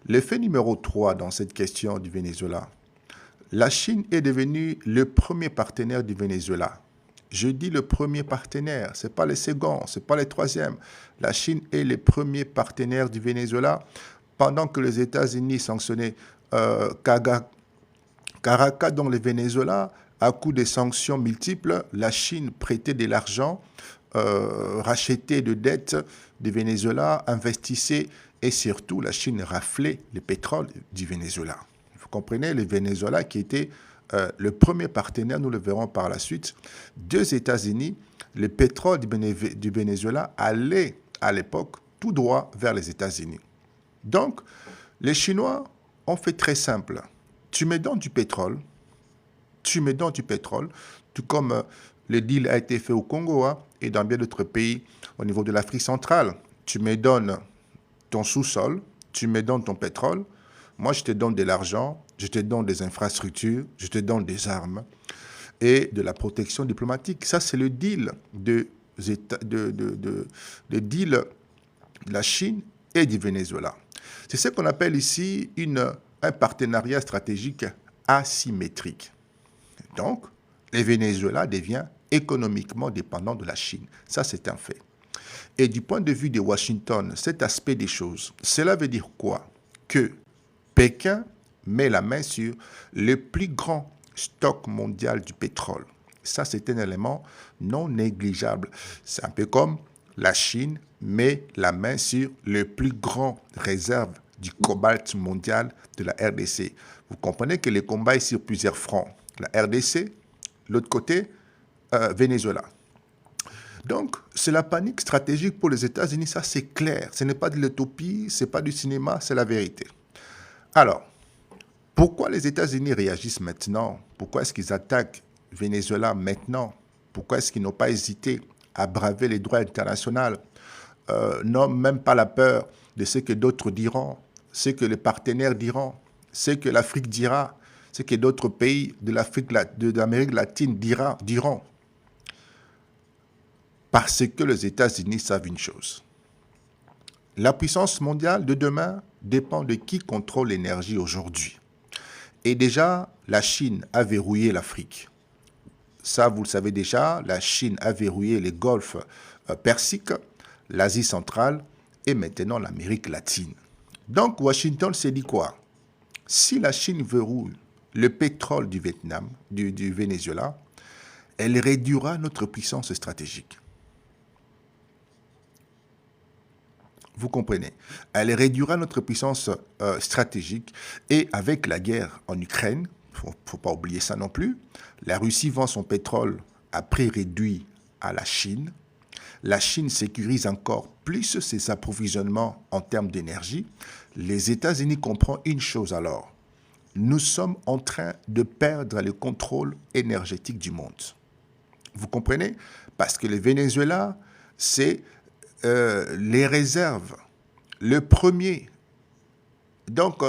Le fait numéro 3 dans cette question du Venezuela, la Chine est devenue le premier partenaire du Venezuela. Je dis le premier partenaire, ce n'est pas le second, ce n'est pas le troisième. La Chine est le premier partenaire du Venezuela pendant que les États-Unis sanctionnaient Caracas dans le Venezuela. À coup de sanctions multiples, la Chine prêtait de l'argent, rachetait de dettes du Venezuela, investissait et surtout la Chine raflait le pétrole du Venezuela. Vous comprenez, le Venezuela qui était le premier partenaire, nous le verrons par la suite, des États-Unis. Le pétrole du Venezuela allait à l'époque tout droit vers les États-Unis. Donc, les Chinois ont fait très simple. Tu me donnes du pétrole, tout comme le deal a été fait au Congo et dans bien d'autres pays au niveau de l'Afrique centrale. Tu me donnes ton sous-sol, tu me donnes ton pétrole, moi je te donne de l'argent, je te donne des infrastructures, je te donne des armes et de la protection diplomatique. Ça, c'est le deal de la Chine et du Venezuela. C'est ce qu'on appelle ici un partenariat stratégique asymétrique. Donc, le Venezuela devient économiquement dépendant de la Chine. Ça, c'est un fait. Et du point de vue de Washington, cet aspect des choses, cela veut dire quoi? Que Pékin met la main sur le plus grand stock mondial du pétrole. Ça, c'est un élément non négligeable. C'est un peu comme la Chine met la main sur le plus grand réserve du cobalt mondial de la RDC. Vous comprenez que le combat est sur plusieurs fronts. La RDC, l'autre côté, Venezuela. Donc, c'est la panique stratégique pour les États-Unis, ça c'est clair. Ce n'est pas de l'utopie, ce n'est pas du cinéma, c'est la vérité. Alors, pourquoi les États-Unis réagissent maintenant? Pourquoi est-ce qu'ils attaquent Venezuela maintenant? Pourquoi est-ce qu'ils n'ont pas hésité à braver les droits internationaux? N'ont même pas la peur de ce que d'autres diront, ce que les partenaires diront, ce que l'Afrique dira, ce que d'autres pays de l'Amérique latine diront. Parce que les États-Unis savent une chose. La puissance mondiale de demain dépend de qui contrôle l'énergie aujourd'hui. Et déjà, la Chine a verrouillé l'Afrique. Ça, vous le savez déjà, la Chine a verrouillé les golfs persiques, l'Asie centrale et maintenant l'Amérique latine. Donc, Washington s'est dit quoi? Si la Chine verrouille le pétrole du Vietnam, du Venezuela, elle réduira notre puissance stratégique. Vous comprenez? Elle réduira notre puissance stratégique et avec la guerre en Ukraine, il ne faut pas oublier ça non plus, la Russie vend son pétrole à prix réduit à la Chine. La Chine sécurise encore plus ses approvisionnements en termes d'énergie. Les États-Unis comprennent une chose alors. Nous sommes en train de perdre le contrôle énergétique du monde. Vous comprenez? Parce que le Venezuela, c'est les réserves, le premier, donc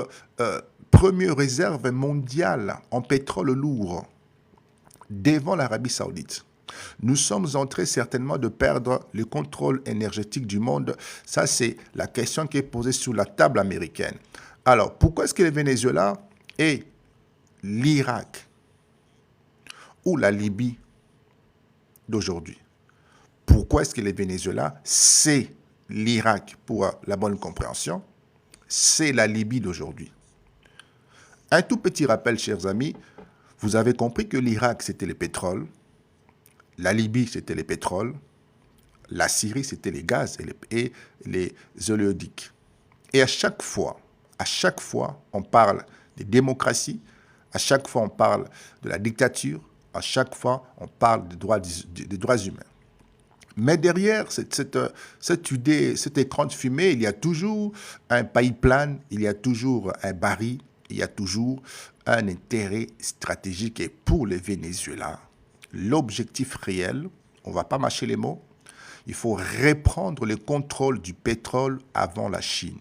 première réserve mondiale en pétrole lourd devant l'Arabie Saoudite. Nous sommes en train certainement de perdre le contrôle énergétique du monde. Ça, c'est la question qui est posée sur la table américaine. Alors, pourquoi est-ce que le Venezuela et l'Irak ou la Libye d'aujourd'hui? Pourquoi est-ce que le Venezuela, c'est l'Irak pour la bonne compréhension, c'est la Libye d'aujourd'hui? Un tout petit rappel, chers amis, vous avez compris que l'Irak, c'était le pétrole, la Libye, c'était le pétrole, la Syrie, c'était les gaz et les oléoducs. Et à chaque fois, on parle de démocratie, à chaque fois, on parle de la dictature, à chaque fois, on parle des droits humains. Mais derrière cette idée, cet écran de fumée, il y a toujours un pipeline, il y a toujours un baril, il y a toujours un intérêt stratégique. Et pour le Venezuela, l'objectif réel, on ne va pas mâcher les mots, il faut reprendre le contrôle du pétrole avant la Chine.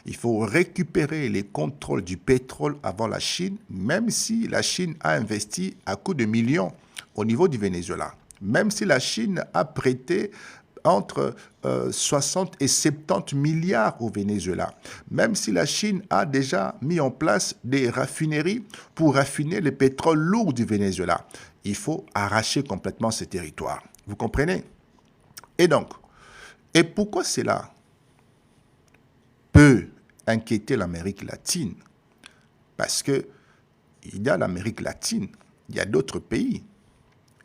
Il faut récupérer les contrôles du pétrole avant la Chine, même si la Chine a investi à coups de millions au niveau du Venezuela. Même si la Chine a prêté entre 60 et 70 milliards au Venezuela. Même si la Chine a déjà mis en place des raffineries pour raffiner le pétrole lourd du Venezuela, il faut arracher complètement ces territoires. Vous comprenez? Et donc, et pourquoi cela peut inquiéter l'Amérique latine? Parce que il y a l'Amérique latine, il y a d'autres pays.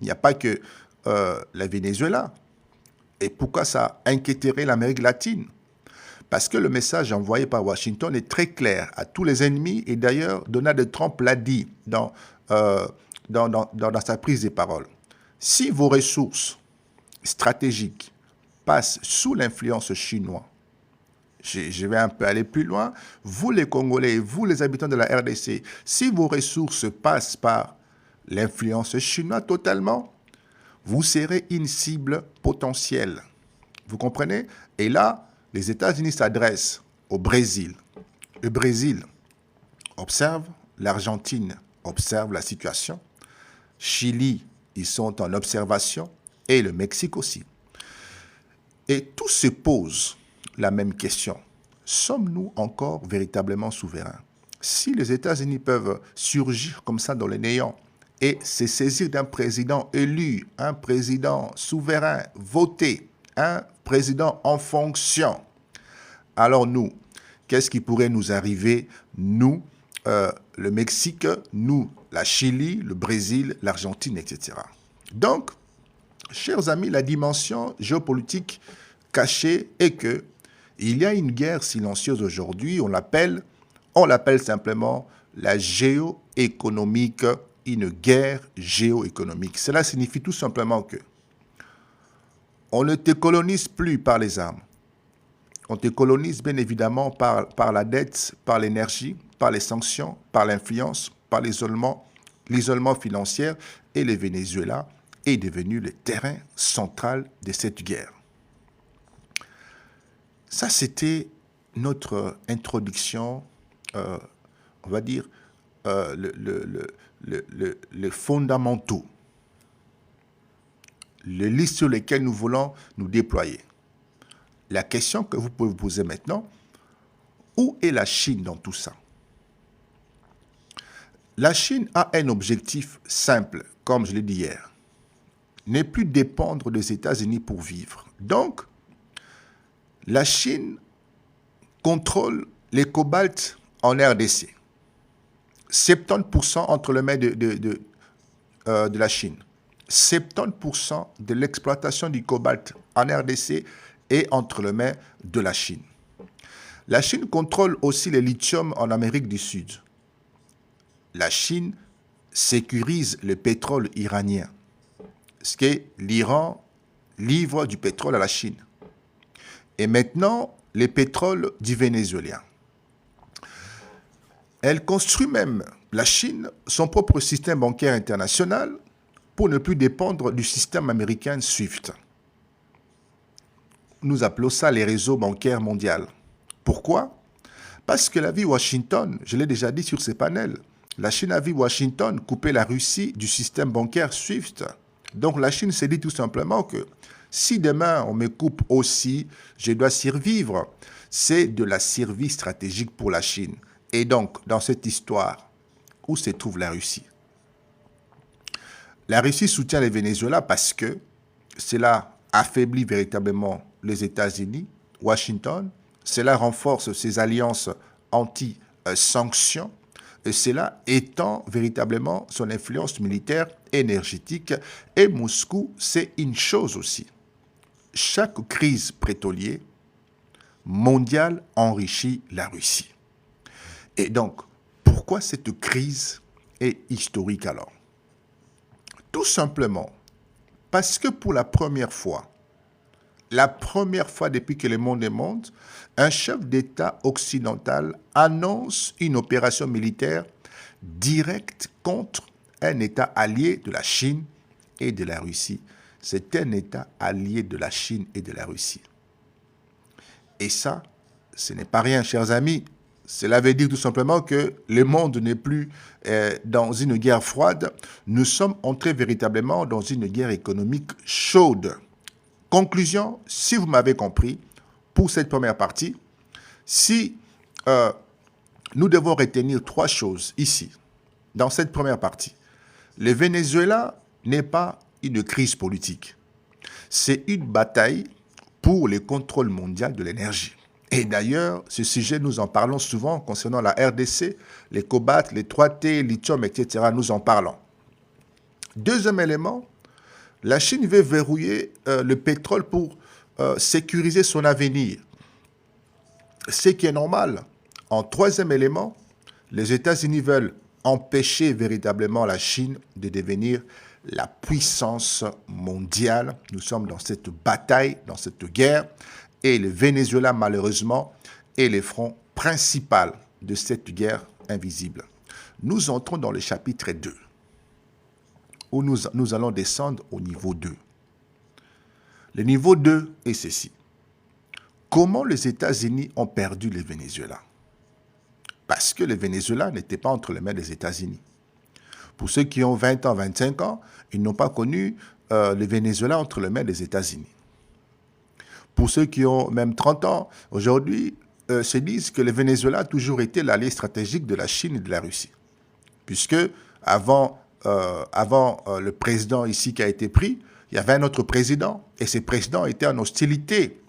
Il n'y a pas que le Venezuela. Et pourquoi ça inquiéterait l'Amérique latine? Parce que le message envoyé par Washington est très clair à tous les ennemis. Et d'ailleurs, Donald Trump l'a dit dans sa prise de parole. Si vos ressources stratégiques passent sous l'influence chinoise, je vais un peu aller plus loin, vous les Congolais, vous les habitants de la RDC, si vos ressources passent par l'influence chinoise totalement, vous serez une cible potentielle. Vous comprenez? Et là, les États-Unis s'adressent au Brésil. Le Brésil observe, l'Argentine observe la situation, Chili, ils sont en observation, et le Mexique aussi. Et tous se posent la même question. Sommes-nous encore véritablement souverains? Si les États-Unis peuvent surgir comme ça dans le néant et se saisir d'un président élu, un président souverain, voté, un président en fonction, alors nous, qu'est-ce qui pourrait nous arriver? Nous, le Mexique, nous, la Chili, le Brésil, l'Argentine, etc. Donc, chers amis, la dimension géopolitique cachée est que il y a une guerre silencieuse aujourd'hui, on l'appelle simplement la géoéconomique, une guerre géoéconomique. Cela signifie tout simplement que on ne te colonise plus par les armes. On te colonise bien évidemment par la dette, par l'énergie, par les sanctions, par l'influence, par l'isolement financier, et le Venezuela est devenu le terrain central de cette guerre. Ça, c'était notre introduction, on va dire, les fondamentaux, les listes sur lesquelles nous voulons nous déployer. La question que vous pouvez vous poser maintenant, où est la Chine dans tout ça? La Chine a un objectif simple, comme je l'ai dit hier, ne plus dépendre des États-Unis pour vivre. Donc, la Chine contrôle les cobalts en RDC. 70% entre les mains de la Chine. 70% de l'exploitation du cobalt en RDC est entre les mains de la Chine. La Chine contrôle aussi le lithium en Amérique du Sud. La Chine sécurise le pétrole iranien, ce que l'Iran livre du pétrole à la Chine. Et maintenant, les pétroles du Venezuela. Elle construit même, la Chine, son propre système bancaire international pour ne plus dépendre du système américain SWIFT. Nous appelons ça les réseaux bancaires mondiaux. Pourquoi? Parce que la vie Washington, je l'ai déjà dit sur ces panels, la Chine a vu Washington couper la Russie du système bancaire SWIFT. Donc la Chine s'est dit tout simplement que si demain on me coupe aussi, je dois survivre. C'est de la survie stratégique pour la Chine. Et donc, dans cette histoire, où se trouve la Russie? La Russie soutient le Venezuela parce que cela affaiblit véritablement les États-Unis, Washington, cela renforce ses alliances anti-sanctions, et cela étend véritablement son influence militaire, énergétique. Et Moscou, c'est une chose aussi. Chaque crise pétrolière mondiale enrichit la Russie. Et donc, pourquoi cette crise est historique alors? Tout simplement parce que pour la première fois depuis que le monde est monde, un chef d'État occidental annonce une opération militaire directe contre un État allié de la Chine et de la Russie. C'est un État allié de la Chine et de la Russie. Et ça, ce n'est pas rien, chers amis. Cela veut dire tout simplement que le monde n'est plus dans une guerre froide. Nous sommes entrés véritablement dans une guerre économique chaude. Conclusion, si vous m'avez compris, pour cette première partie, si nous devons retenir 3 choses ici, dans cette première partie. Le Venezuela n'est pas une crise politique. C'est une bataille pour le contrôle mondial de l'énergie. Et d'ailleurs, ce sujet, nous en parlons souvent concernant la RDC, les cobaltes, les 3T, lithium, etc. Nous en parlons. Deuxième élément, la Chine veut verrouiller le pétrole pour sécuriser son avenir. Ce qui est normal. En troisième élément, les États-Unis veulent empêcher véritablement la Chine de devenir la puissance mondiale. Nous sommes dans cette bataille, dans cette guerre, et le Venezuela, malheureusement, est le front principal de cette guerre invisible. Nous entrons dans le chapitre 2, où nous allons descendre au niveau 2. Le niveau 2 est ceci. Comment les États-Unis ont perdu le Venezuela? Parce que le Venezuela n'était pas entre les mains des États-Unis. Pour ceux qui ont 20 ans, 25 ans, ils n'ont pas connu le Venezuela entre les mains des États-Unis. Pour ceux qui ont même 30 ans, aujourd'hui, se disent que le Venezuela a toujours été l'allié stratégique de la Chine et de la Russie. Puisque avant le président ici qui a été pris, il y avait un autre président, et ce président était en hostilité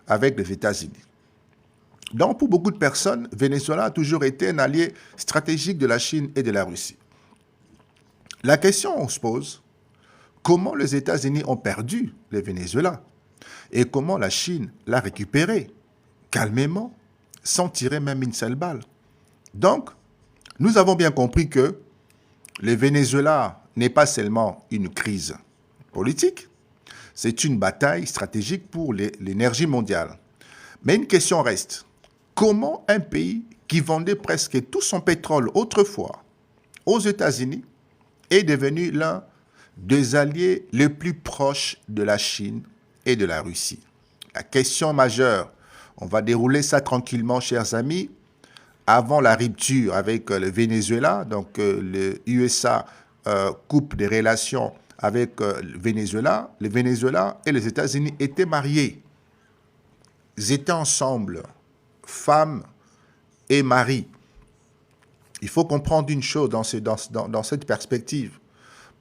avec les États-Unis. Donc, pour beaucoup de personnes, Venezuela a toujours été un allié stratégique de la Chine et de la Russie. La question on se pose, comment les États-Unis ont perdu le Venezuela et comment la Chine l'a récupéré calmement, sans tirer même une seule balle. Donc, nous avons bien compris que le Venezuela n'est pas seulement une crise politique, c'est une bataille stratégique pour l'énergie mondiale. Mais une question reste. Comment un pays qui vendait presque tout son pétrole autrefois aux États-Unis est devenu l'un des alliés les plus proches de la Chine et de la Russie? La question majeure, on va dérouler ça tranquillement, chers amis, avant la rupture avec le Venezuela, donc le USA coupe des relations avec le Venezuela et les États-Unis étaient mariés. Ils étaient ensemble, femme et mari. Il faut comprendre une chose dans cette perspective.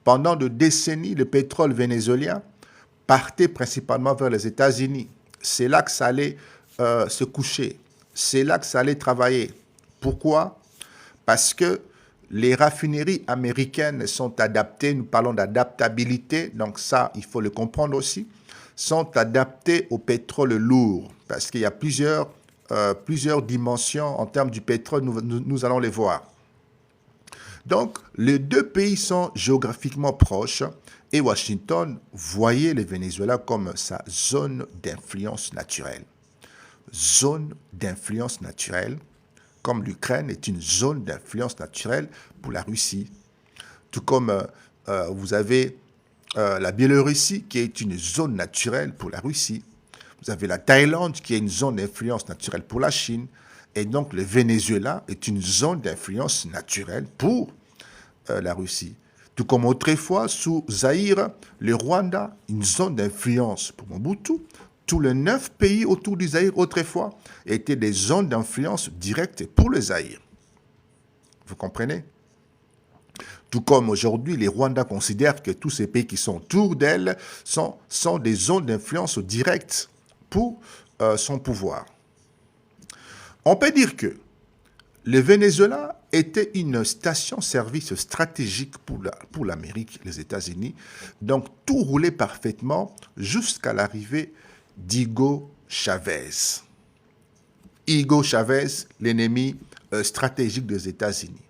Pendant des décennies, le pétrole vénézuélien partait principalement vers les États-Unis. C'est là que ça allait se coucher. C'est là que ça allait travailler. Pourquoi? Parce que les raffineries américaines sont adaptées, nous parlons d'adaptabilité, donc ça, il faut le comprendre aussi, sont adaptées au pétrole lourd, parce qu'il y a plusieurs dimensions en termes du pétrole, nous allons les voir. Donc, les deux pays sont géographiquement proches et Washington voyait le Venezuela comme sa zone d'influence naturelle. Zone d'influence naturelle, comme l'Ukraine est une zone d'influence naturelle pour la Russie. Tout comme vous avez la Biélorussie qui est une zone naturelle pour la Russie. Vous avez la Thaïlande qui est une zone d'influence naturelle pour la Chine. Et donc le Venezuela est une zone d'influence naturelle pour la Russie. Tout comme autrefois, sous Zaïre, le Rwanda, une zone d'influence pour Mobutu. Tous les 9 pays autour du Zaïre autrefois étaient des zones d'influence directes pour le Zaïre. Vous comprenez? Tout comme aujourd'hui, les Rwandais considèrent que tous ces pays qui sont autour d'elle sont des zones d'influence directes pour son pouvoir. On peut dire que le Venezuela était une station-service stratégique pour l'Amérique, les États-Unis. Donc, tout roulait parfaitement jusqu'à l'arrivée d'Hugo Chavez. Hugo Chavez, l'ennemi stratégique des États-Unis,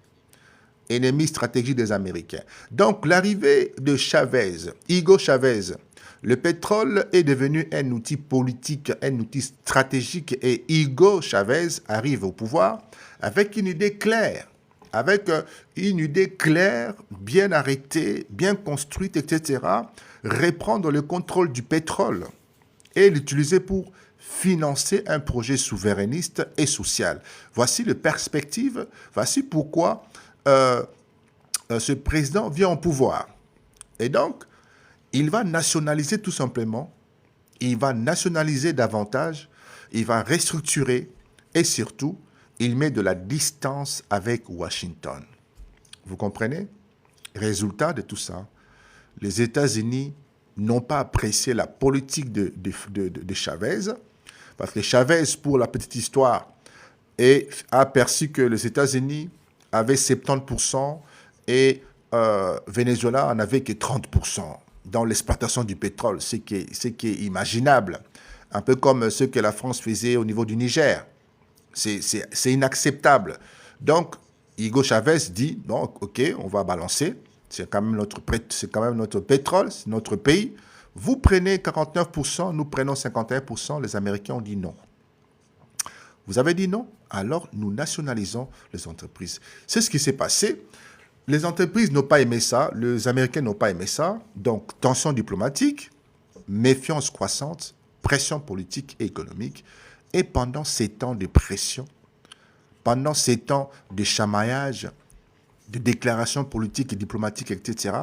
ennemi stratégique des Américains. Donc, l'arrivée de Chavez, Hugo Chavez, le pétrole est devenu un outil politique, un outil stratégique et Hugo Chavez arrive au pouvoir avec une idée claire, bien arrêtée, bien construite, etc. Reprendre le contrôle du pétrole et l'utiliser pour financer un projet souverainiste et social. Voici les perspectives, voici pourquoi ce président vient au pouvoir. Et donc, il va nationaliser tout simplement il va nationaliser davantage, il va restructurer et surtout, il met de la distance avec Washington. Vous comprenez? Résultat de tout ça, les États-Unis n'ont pas apprécié la politique de Chavez, parce que Chavez, pour la petite histoire, a perçu que les États-Unis avaient 70% et Venezuela en avait que 30% dans l'exploitation du pétrole, ce qui est imaginable. Un peu comme ce que la France faisait au niveau du Niger. C'est inacceptable. Donc, Hugo Chavez dit, non, ok, on va balancer. C'est quand même notre pétrole, c'est notre pays. Vous prenez 49%, nous prenons 51%. Les Américains ont dit non. Vous avez dit non? Alors, nous nationalisons les entreprises. C'est ce qui s'est passé. Les entreprises n'ont pas aimé ça, les Américains n'ont pas aimé ça. Donc, tension diplomatique, méfiance croissante, pression politique et économique. Et pendant ces temps de pression, pendant ces temps de chamaillage, de déclarations politiques et diplomatiques, etc.,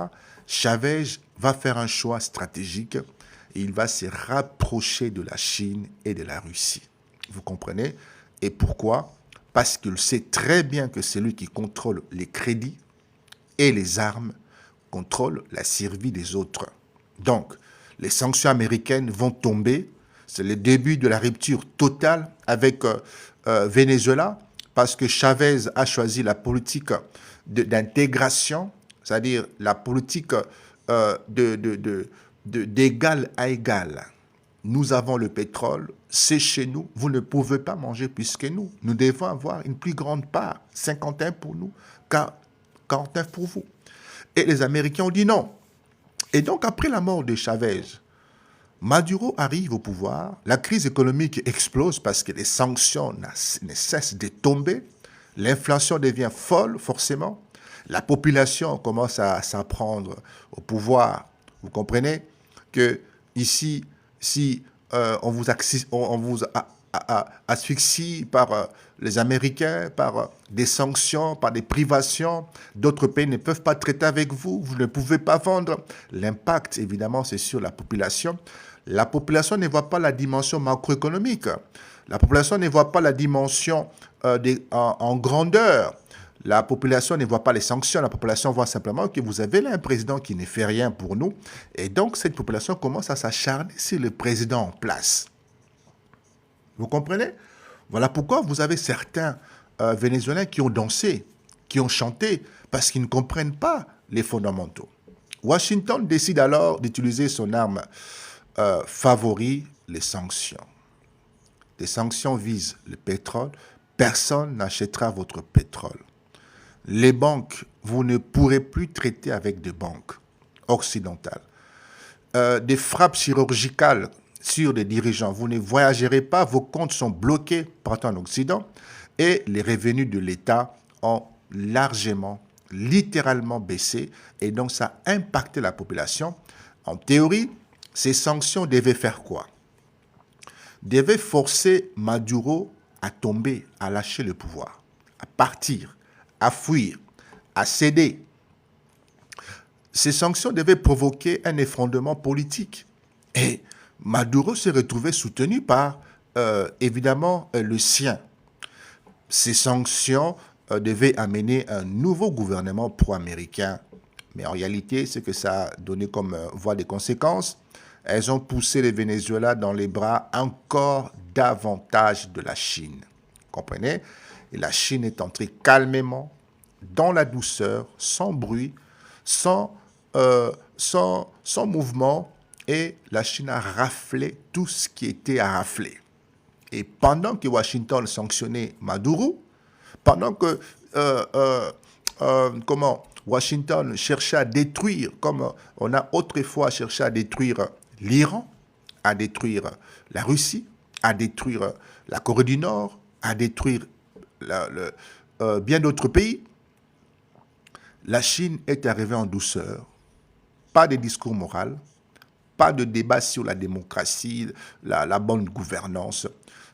Chavez va faire un choix stratégique et il va se rapprocher de la Chine et de la Russie. Vous comprenez? Et pourquoi? Parce qu'il sait très bien que c'est lui qui contrôle les crédits et les armes, contrôle la survie des autres. Donc, les sanctions américaines vont tomber. C'est le début de la rupture totale avec Venezuela, parce que Chavez a choisi la politique d'intégration, c'est-à-dire la politique d'égal à égal. Nous avons le pétrole, c'est chez nous, vous ne pouvez pas manger plus que nous. Nous devons avoir une plus grande part, 51 pour nous, 49 pour vous. Et les Américains ont dit non. Et donc, après la mort de Chavez, Maduro arrive au pouvoir, la crise économique explose parce que les sanctions ne cessent de tomber, l'inflation devient folle, forcément, la population commence à s'en prendre au pouvoir. Vous comprenez que ici, si on vous asphyxie par les Américains, par des sanctions, par des privations, d'autres pays ne peuvent pas traiter avec vous, vous ne pouvez pas vendre. L'impact, évidemment, c'est sur la population. La population ne voit pas la dimension macroéconomique. La population ne voit pas la dimension en grandeur. La population ne voit pas les sanctions. La population voit simplement que vous avez là un président qui ne fait rien pour nous. Et donc, cette population commence à s'acharner sur le président en place. Vous comprenez? Voilà pourquoi vous avez certains Vénézuéliens qui ont dansé, qui ont chanté, parce qu'ils ne comprennent pas les fondamentaux. Washington décide alors d'utiliser son arme favori, les sanctions. Les sanctions visent le pétrole. Personne n'achètera votre pétrole. Les banques, vous ne pourrez plus traiter avec des banques occidentales. Des frappes chirurgicales sur des dirigeants. Vous ne voyagerez pas, vos comptes sont bloqués partout en Occident et les revenus de l'État ont largement, littéralement baissé et donc ça a impacté la population. En théorie, ces sanctions devaient faire quoi? Devaient forcer Maduro à tomber, à lâcher le pouvoir, à partir, à fuir, à céder. Ces sanctions devaient provoquer un effondrement politique. Et Maduro s'est retrouvé soutenu par, évidemment, le sien. Ces sanctions devaient amener un nouveau gouvernement pro-américain. Mais en réalité, ce que ça a donné comme voie de conséquences, elles ont poussé le Venezuela dans les bras encore davantage de la Chine. Vous comprenez? Et la Chine est entrée calmement, dans la douceur, sans bruit, sans mouvement, et la Chine a raflé tout ce qui était à rafler. Et pendant que Washington sanctionnait Maduro, pendant que Washington cherchait à détruire, comme on a autrefois cherché à détruire l'Iran, à détruire la Russie, à détruire la Corée du Nord, à détruire bien d'autres pays, la Chine est arrivée en douceur. Pas de discours moral, pas de débat sur la démocratie, la bonne gouvernance,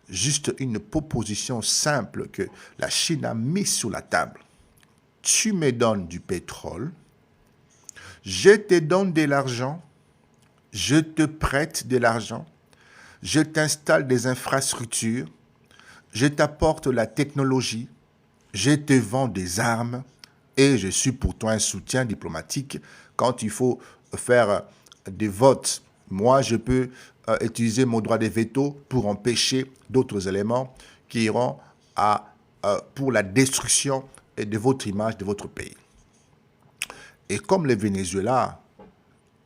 juste une proposition simple que la Chine a mise sur la table. Tu me donnes du pétrole, je te donne de l'argent, je te prête de l'argent, je t'installe des infrastructures, je t'apporte la technologie, je te vends des armes et je suis pour toi un soutien diplomatique quand il faut faire des votes. Moi, je peux utiliser mon droit de veto pour empêcher d'autres éléments qui iront pour la destruction de votre image, de votre pays. Et comme le Venezuela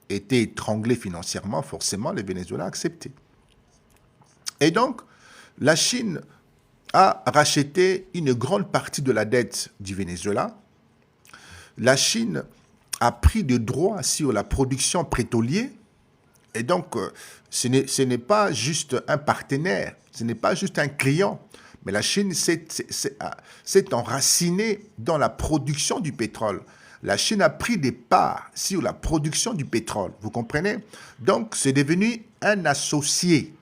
était étranglé financièrement, forcément, le Venezuela a accepté. Et donc, la Chine a racheté une grande partie de la dette du Venezuela. La Chine a pris des droits sur la production pétrolière. Et donc, ce n'est pas juste un partenaire, ce n'est pas juste un client, mais la Chine s'est enracinée dans la production du pétrole. La Chine a pris des parts sur la production du pétrole, vous comprenez? Donc, c'est devenu un associé.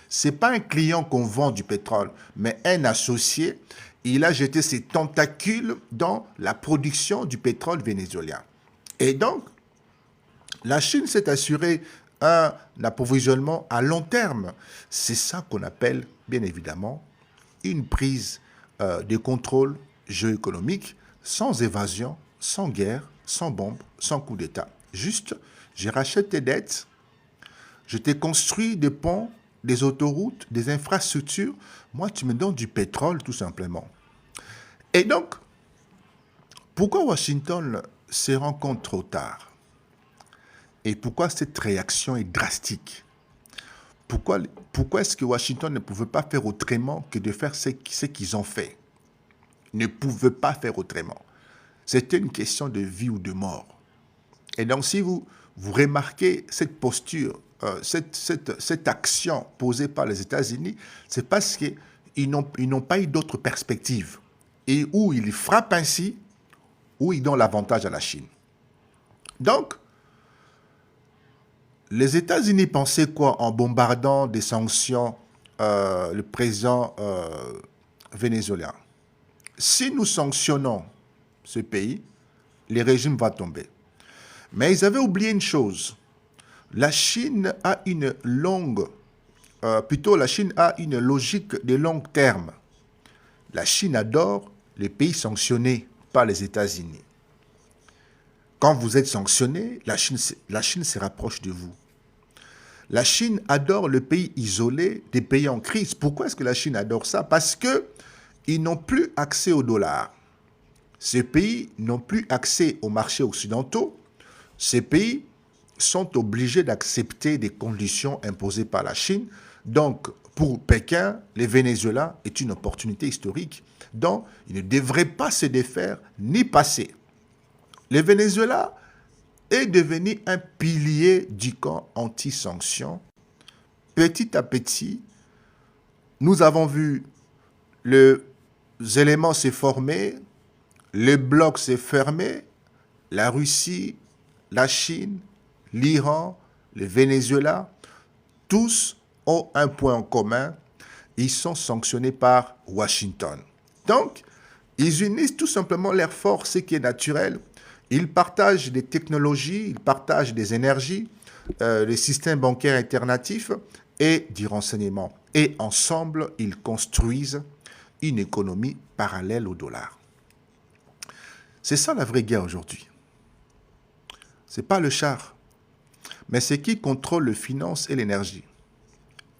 Ce n'est pas un client qu'on vend du pétrole, mais un associé. Il a jeté ses tentacules dans la production du pétrole vénézuélien. Et donc, la Chine s'est assurée un approvisionnement à long terme. C'est ça qu'on appelle, bien évidemment, une prise de contrôle géoéconomique sans évasion, sans guerre, sans bombe, sans coup d'État. Juste, je rachète tes dettes, je t'ai construit des ponts, des autoroutes, des infrastructures. Moi, tu me donnes du pétrole, tout simplement. Et donc, pourquoi Washington se rend compte trop tard? Et pourquoi cette réaction est drastique? Pourquoi est-ce que Washington ne pouvait pas faire autrement que de faire ce qu'ils ont fait? Ne pouvait pas faire autrement. C'était une question de vie ou de mort. Et donc, si vous remarquez cette posture, cette action posée par les États-Unis, c'est parce qu'ils n'ont pas eu d'autre perspective. Et où ils frappent ainsi, où ils donnent l'avantage à la Chine. Donc, les États-Unis pensaient quoi en bombardant des sanctions le président vénézuélien? Si nous sanctionnons ce pays, le régime va tomber. Mais ils avaient oublié une chose. La Chine a une logique de long terme. La Chine adore les pays sanctionnés par les États-Unis. Quand vous êtes sanctionné, la Chine se rapproche de vous. La Chine adore le pays isolé des pays en crise. Pourquoi est-ce que la Chine adore ça? Parce qu'ils n'ont plus accès au dollar. Ces pays n'ont plus accès aux marchés occidentaux. Ces pays sont obligés d'accepter des conditions imposées par la Chine. Donc, pour Pékin, le Venezuela est une opportunité historique dont il ne devrait pas se défaire ni passer. Le Venezuela est devenu un pilier du camp anti-sanctions. Petit à petit, nous avons vu les éléments se former, le bloc s'est fermé, la Russie, la Chine, l'Iran, le Venezuela, tous ont un point en commun, ils sont sanctionnés par Washington. Donc, ils unissent tout simplement leurs forces, ce qui est naturel. Ils partagent des technologies, ils partagent des énergies, les systèmes bancaires alternatifs et du renseignement. Et ensemble, ils construisent une économie parallèle au dollar. C'est ça la vraie guerre aujourd'hui. Ce n'est pas le char, mais c'est qui contrôle les finances et l'énergie.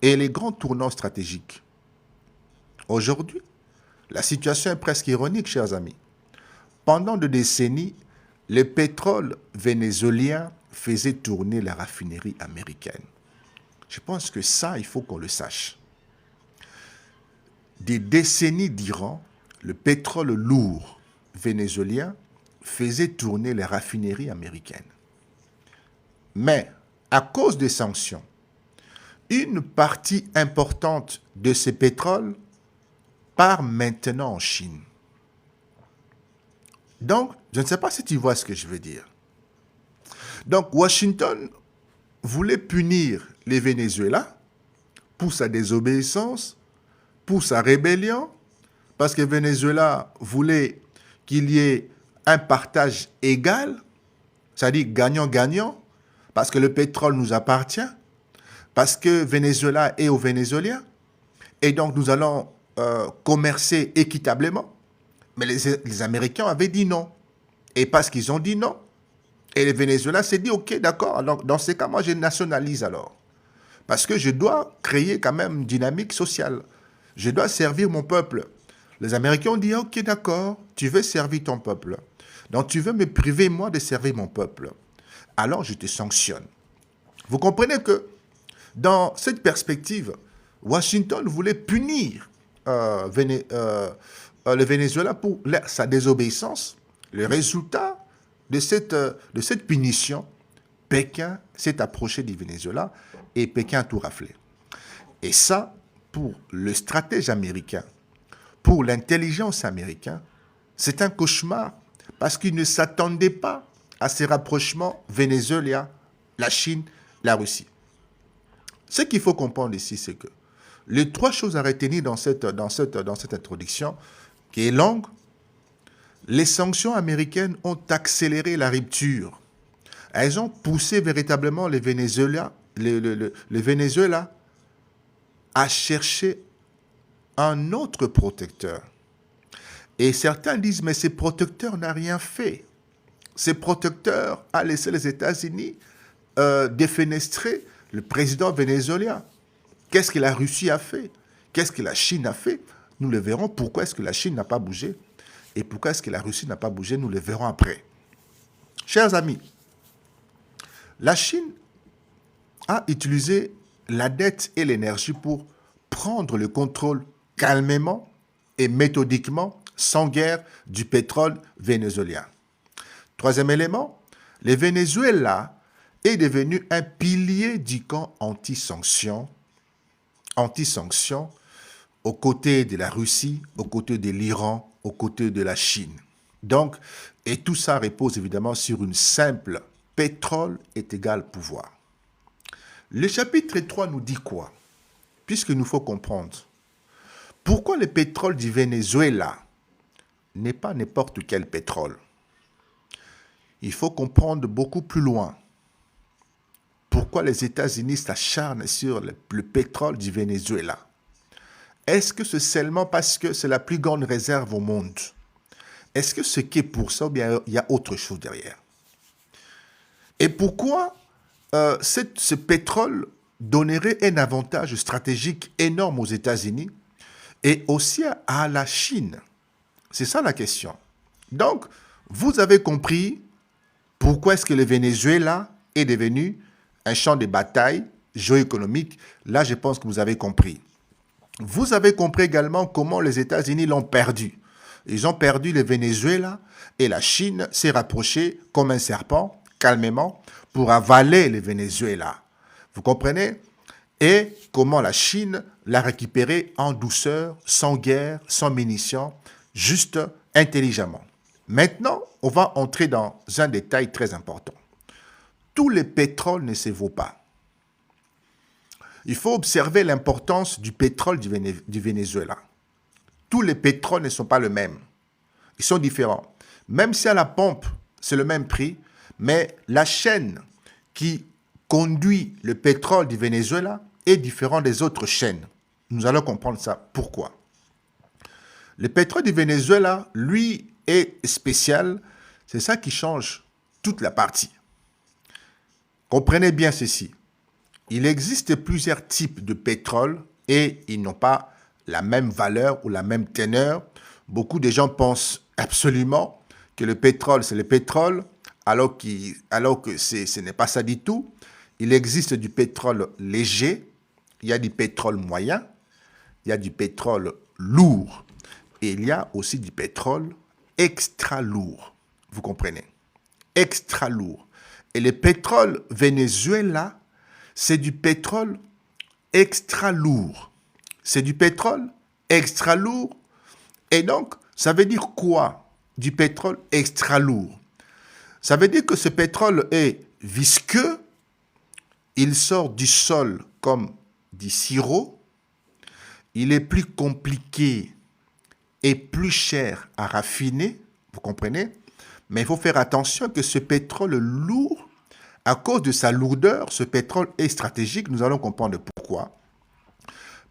Et les grands tournants stratégiques. Aujourd'hui, la situation est presque ironique, chers amis. Pendant des décennies, le pétrole vénézuélien faisait tourner les raffineries américaines. Je pense que ça, il faut qu'on le sache. Des décennies d'Iran, le pétrole lourd vénézuélien faisait tourner les raffineries américaines. Mais, à cause des sanctions, une partie importante de ces pétroles part maintenant en Chine. Donc, je ne sais pas si tu vois ce que je veux dire. Donc, Washington voulait punir les Venezuela pour sa désobéissance, pour sa rébellion, parce que Venezuela voulait qu'il y ait un partage égal, c'est-à-dire gagnant-gagnant, parce que le pétrole nous appartient, parce que Venezuela est aux Vénézuéliens, et donc nous allons commercer équitablement. Mais les Américains avaient dit non. Et parce qu'ils ont dit non, et les Vénézuéliens s'est dit, ok, d'accord, alors dans ces cas, moi je nationalise alors. Parce que je dois créer quand même une dynamique sociale. Je dois servir mon peuple. Les Américains ont dit, ok, d'accord, tu veux servir ton peuple. Donc tu veux me priver, moi, de servir mon peuple. Alors je te sanctionne. Vous comprenez que dans cette perspective, Washington voulait punir le Venezuela pour sa désobéissance. Le résultat de cette punition, Pékin s'est approché du Venezuela et Pékin a tout raflé. Et ça, pour le stratège américain, pour l'intelligence américaine, c'est un cauchemar parce qu'il ne s'attendait pas à ces rapprochements Venezuela, la Chine, la Russie. Ce qu'il faut comprendre ici, c'est que les trois choses à retenir dans cette introduction, qui est longue, les sanctions américaines ont accéléré la rupture. Elles ont poussé véritablement le Venezuela à chercher un autre protecteur. Et certains disent, mais ce protecteur n'a rien fait. Ce protecteur a laissé les États-Unis défenestrer le président vénézuélien. Qu'est-ce que la Russie a fait? Qu'est-ce que la Chine a fait? Nous le verrons. Pourquoi est-ce que la Chine n'a pas bougé? Et pourquoi est-ce que la Russie n'a pas bougé? Nous le verrons après. Chers amis, la Chine a utilisé la dette et l'énergie pour prendre le contrôle calmement et méthodiquement, sans guerre, du pétrole vénézuélien. Troisième élément, le Venezuela est devenu un pilier du camp anti-sanctions, aux côtés de la Russie, aux côtés de l'Iran, aux côtés de la Chine. Donc, et tout ça repose évidemment sur une simple pétrole est égal pouvoir. Le chapitre 3 nous dit quoi? Puisqu'il nous faut comprendre pourquoi le pétrole du Venezuela n'est pas n'importe quel pétrole. Il faut comprendre beaucoup plus loin pourquoi les États-Unis s'acharnent sur le pétrole du Venezuela. Est-ce que c'est seulement parce que c'est la plus grande réserve au monde? Est-ce que c'est qui pour ça ou bien il y a autre chose derrière? Et pourquoi ce pétrole donnerait un avantage stratégique énorme aux États-Unis et aussi à la Chine? C'est ça la question. Donc, vous avez compris pourquoi est-ce que le Venezuela est devenu un champ de bataille géoéconomique. Là, je pense que vous avez compris. Vous avez compris également comment les États-Unis l'ont perdu. Ils ont perdu le Venezuela et la Chine s'est rapprochée comme un serpent, calmement, pour avaler le Venezuela. Vous comprenez? Et comment la Chine l'a récupéré en douceur, sans guerre, sans munitions, juste intelligemment. Maintenant, on va entrer dans un détail très important. Tout le pétrole ne se vaut pas. Il faut observer l'importance du pétrole du Venezuela. Tous les pétroles ne sont pas le même. Ils sont différents. Même si à la pompe, c'est le même prix, mais la chaîne qui conduit le pétrole du Venezuela est différente des autres chaînes. Nous allons comprendre ça. Pourquoi? Le pétrole du Venezuela, lui, est spécial. C'est ça qui change toute la partie. Comprenez bien ceci. Il existe plusieurs types de pétrole et ils n'ont pas la même valeur ou la même teneur. Beaucoup de gens pensent absolument que le pétrole, c'est le pétrole, alors que ce n'est pas ça du tout. Il existe du pétrole léger, il y a du pétrole moyen, il y a du pétrole lourd et il y a aussi du pétrole extra lourd. Vous comprenez? Extra lourd. Et le pétrole Venezuela, c'est du pétrole extra lourd. C'est du pétrole extra lourd. Et donc, ça veut dire quoi, du pétrole extra lourd? Ça veut dire que ce pétrole est visqueux, il sort du sol comme du sirop, il est plus compliqué et plus cher à raffiner, vous comprenez? Mais il faut faire attention que ce pétrole lourd À cause de sa lourdeur, ce pétrole est stratégique. Nous allons comprendre pourquoi.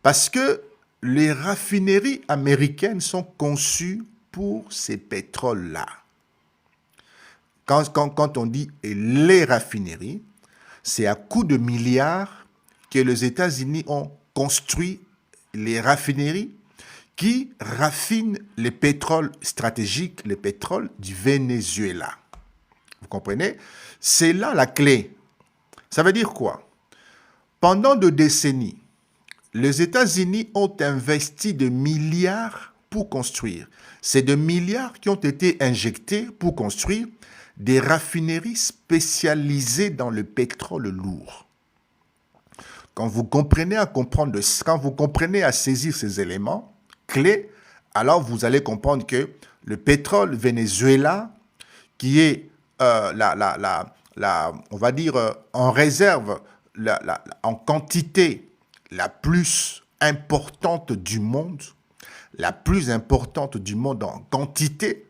Parce que les raffineries américaines sont conçues pour ces pétroles-là. Quand on dit les raffineries, c'est à coups de milliards que les États-Unis ont construit les raffineries qui raffinent les pétroles stratégiques, les pétroles du Venezuela. Vous comprenez? C'est là la clé. Ça veut dire quoi? Pendant 2 décennies, les États-Unis ont investi de milliards pour construire. C'est de milliards qui ont été injectés pour construire des raffineries spécialisées dans le pétrole lourd. Quand vous comprenez à saisir ces éléments clés, alors vous allez comprendre que le pétrole Venezuela, qui est on va dire en réserve, en quantité la plus importante du monde, en quantité,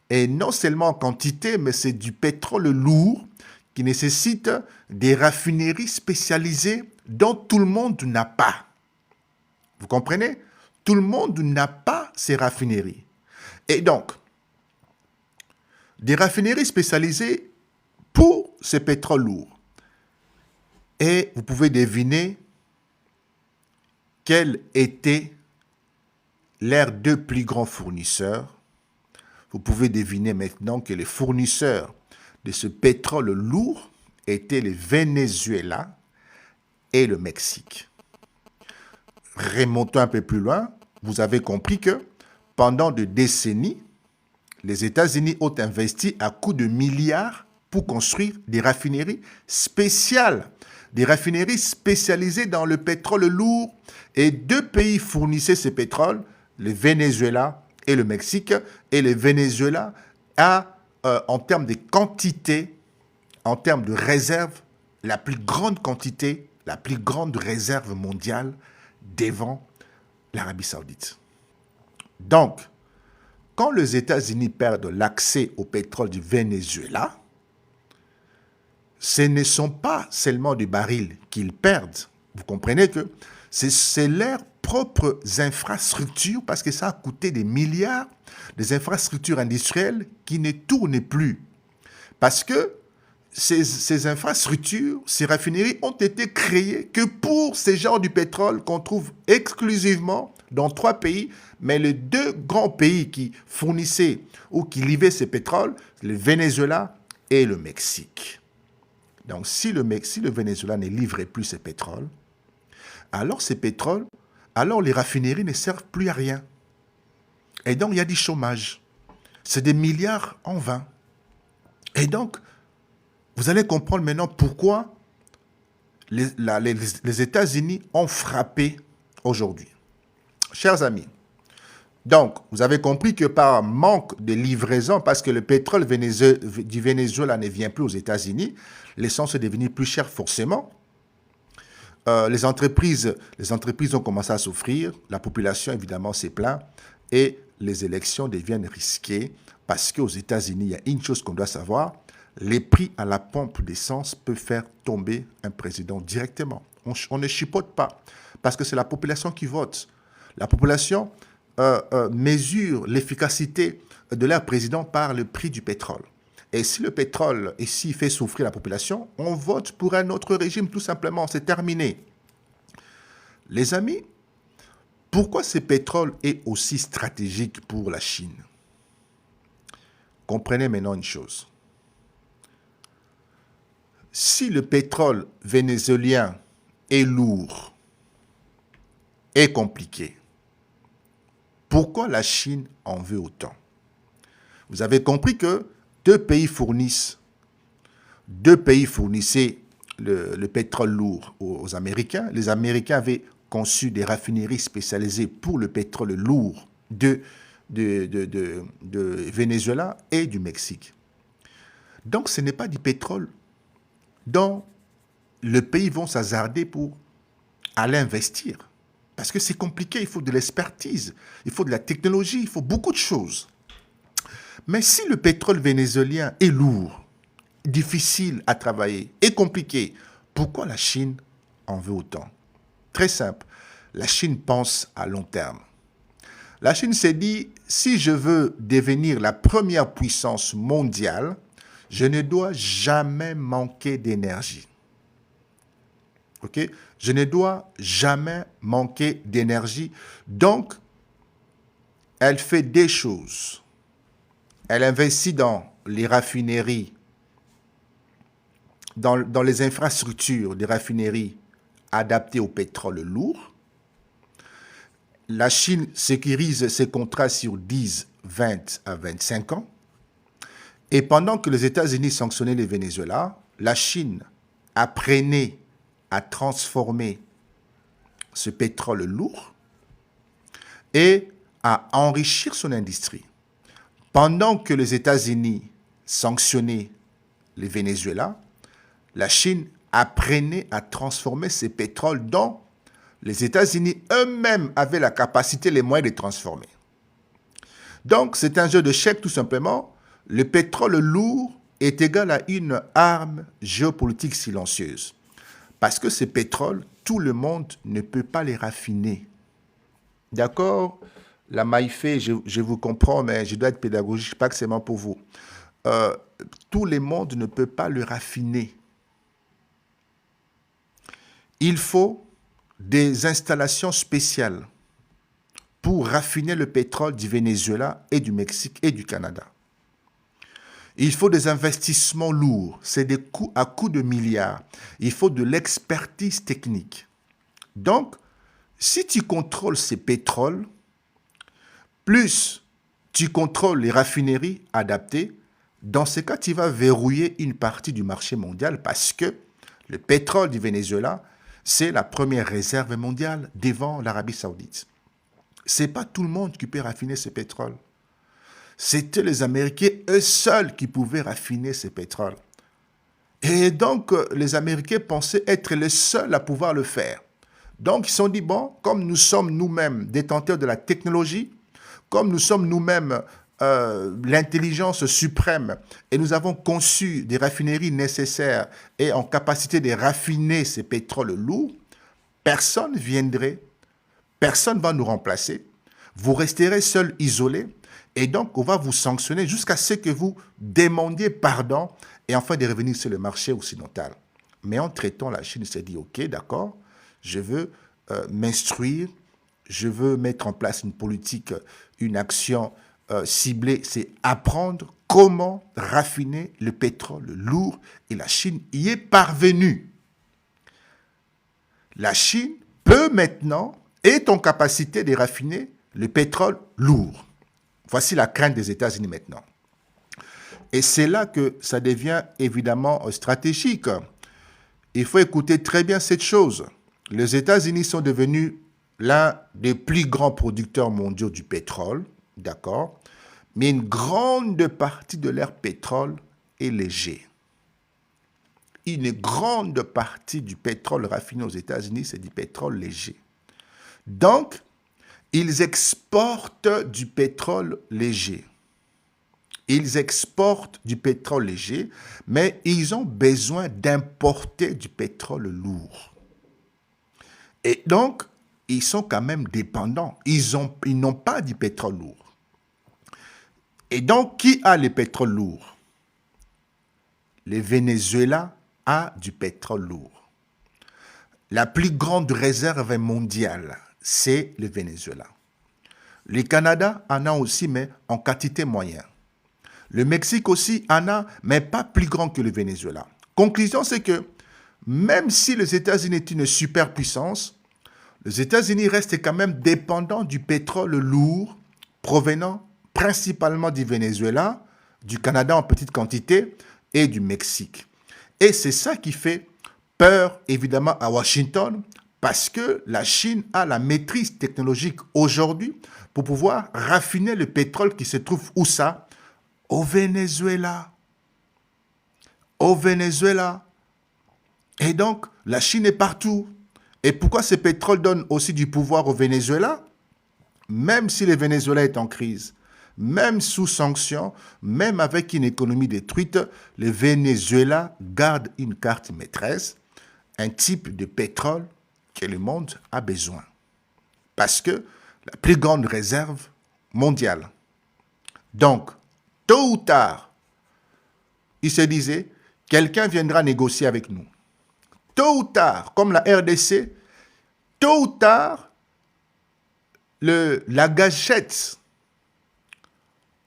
et non seulement en quantité, mais c'est du pétrole lourd qui nécessite des raffineries spécialisées dont tout le monde n'a pas. Vous comprenez? Tout le monde n'a pas ces raffineries. Et donc, des raffineries spécialisées pour ces pétroles lourds. Et vous pouvez deviner quels étaient leurs 2 plus grands fournisseurs. Vous pouvez deviner maintenant que les fournisseurs de ce pétrole lourd étaient le Venezuela et le Mexique. Remontons un peu plus loin, vous avez compris que pendant 2 décennies, les États-Unis ont investi à coups de milliards pour construire des raffineries spéciales, des raffineries spécialisées dans le pétrole lourd. Et 2 pays fournissaient ce pétrole, le Venezuela et le Mexique. Et le Venezuela a, en termes de quantité, en termes de réserve, la plus grande quantité, la plus grande réserve mondiale devant l'Arabie Saoudite. Donc, quand les États-Unis perdent l'accès au pétrole du Venezuela, ce ne sont pas seulement des barils qu'ils perdent. Vous comprenez que c'est leurs propres infrastructures, parce que ça a coûté des milliards, des infrastructures industrielles qui ne tournent plus. Parce que ces infrastructures, ces raffineries ont été créées que pour ces genres de pétrole qu'on trouve exclusivement dans 3 pays, mais les 2 grands pays qui fournissaient ou qui livraient ces pétroles, le Venezuela et le Mexique. Donc, si le Venezuela ne livrait plus ses pétroles, alors les raffineries ne servent plus à rien. Et donc, il y a du chômage. C'est des milliards en vain. Et donc, vous allez comprendre maintenant pourquoi les États-Unis ont frappé aujourd'hui. Chers amis, donc, vous avez compris que par manque de livraison, parce que le pétrole du Venezuela ne vient plus aux États-Unis, l'essence est devenue plus chère forcément. Les entreprises ont commencé à souffrir, la population évidemment s'est plainte et les élections deviennent risquées parce qu'aux États-Unis, il y a une chose qu'on doit savoir, les prix à la pompe d'essence peuvent faire tomber un président directement. On ne chipote pas parce que c'est la population qui vote. La population mesure l'efficacité de leur président par le prix du pétrole. Et si le pétrole ici fait souffrir la population, on vote pour un autre régime tout simplement, c'est terminé. Les amis, pourquoi ce pétrole est aussi stratégique pour la Chine? Comprenez maintenant une chose. Si le pétrole vénézuélien est lourd et compliqué, pourquoi la Chine en veut autant? Vous avez compris que 2 pays fournissaient le pétrole lourd aux Américains. Les Américains avaient conçu des raffineries spécialisées pour le pétrole lourd de Venezuela et du Mexique. Donc ce n'est pas du pétrole dont les pays vont s'hasarder pour aller investir. Parce que c'est compliqué, il faut de l'expertise, il faut de la technologie, il faut beaucoup de choses. Mais si le pétrole vénézuélien est lourd difficile à travailler et compliqué. Pourquoi la Chine en veut autant? Très simple. La Chine pense à long terme. La Chine s'est dit, si je veux devenir la première puissance mondiale, je ne dois jamais manquer d'énergie. Ok? Je ne dois jamais manquer d'énergie. Donc, elle fait des choses. Elle investit dans les raffineries, dans les infrastructures des raffineries adaptées au pétrole lourd. La Chine sécurise ses contrats sur 10, 20 à 25 ans. Et pendant que les États-Unis sanctionnaient le Venezuela, la Chine apprenait à transformer ce pétrole lourd et à enrichir son industrie. Pendant que les États-Unis sanctionnaient le Venezuela, la Chine apprenait à transformer ces pétroles dont les États-Unis eux-mêmes avaient la capacité, les moyens de transformer. Donc, c'est un jeu de chèques tout simplement. Le pétrole lourd est égal à une arme géopolitique silencieuse. Parce que ces pétroles, tout le monde ne peut pas les raffiner. D'accord? La Maïfé, je vous comprends, mais je dois être pédagogique, pas que c'est pour vous. Tout le monde ne peut pas le raffiner. Il faut des installations spéciales pour raffiner le pétrole du Venezuela et du Mexique et du Canada. Il faut des investissements lourds, c'est des coûts à coups de milliards. Il faut de l'expertise technique. Donc, si tu contrôles ces pétroles, plus tu contrôles les raffineries adaptées, dans ce cas, tu vas verrouiller une partie du marché mondial parce que le pétrole du Venezuela, c'est la première réserve mondiale devant l'Arabie Saoudite. Ce n'est pas tout le monde qui peut raffiner ce pétrole. C'était les Américains eux seuls qui pouvaient raffiner ce pétrole. Et donc, les Américains pensaient être les seuls à pouvoir le faire. Donc, ils se sont dit, bon, comme nous sommes nous-mêmes détenteurs de la technologie, comme nous sommes nous-mêmes l'intelligence suprême et nous avons conçu des raffineries nécessaires et en capacité de raffiner ces pétroles lourds, personne viendrait, personne ne va nous remplacer. Vous resterez seuls, isolés, et donc on va vous sanctionner jusqu'à ce que vous demandiez pardon et enfin de revenir sur le marché occidental. Mais en traitant, la Chine s'est dit, ok, d'accord, je veux m'instruire, je veux mettre en place une politique, une action ciblée, c'est apprendre comment raffiner le pétrole lourd et la Chine y est parvenue. La Chine peut maintenant, est en capacité de raffiner le pétrole lourd. Voici la crainte des États-Unis maintenant. Et c'est là que ça devient évidemment stratégique. Il faut écouter très bien cette chose. Les États-Unis sont devenus l'un des plus grands producteurs mondiaux du pétrole, d'accord? Mais une grande partie de leur pétrole est léger. Une grande partie du pétrole raffiné aux États-Unis, c'est du pétrole léger. Donc, ils exportent du pétrole léger. Ils exportent du pétrole léger, mais ils ont besoin d'importer du pétrole lourd. Et donc, ils sont quand même dépendants. Ils n'ont pas du pétrole lourd. Et donc, qui a le pétrole lourd? Le Venezuela a du pétrole lourd. La plus grande réserve mondiale, c'est le Venezuela. Le Canada en a aussi, mais en quantité moyenne. Le Mexique aussi en a, mais pas plus grand que le Venezuela. Conclusion, c'est que même si les États-Unis est une superpuissance, les États-Unis restent quand même dépendants du pétrole lourd provenant principalement du Venezuela, du Canada en petite quantité et du Mexique. Et c'est ça qui fait peur évidemment à Washington parce que la Chine a la maîtrise technologique aujourd'hui pour pouvoir raffiner le pétrole qui se trouve où ça? Au Venezuela. Au Venezuela. Et donc, la Chine est partout. Et pourquoi ce pétrole donne aussi du pouvoir au Venezuela? Même si le Venezuela est en crise. même sous sanctions, même avec une économie détruite, le Venezuela garde une carte maîtresse, un type de pétrole que le monde a besoin. Parce que la plus grande réserve mondiale. Donc, tôt ou tard, il se disait, quelqu'un viendra négocier avec nous. Tôt ou tard, comme la RDC, tôt ou tard, la gâchette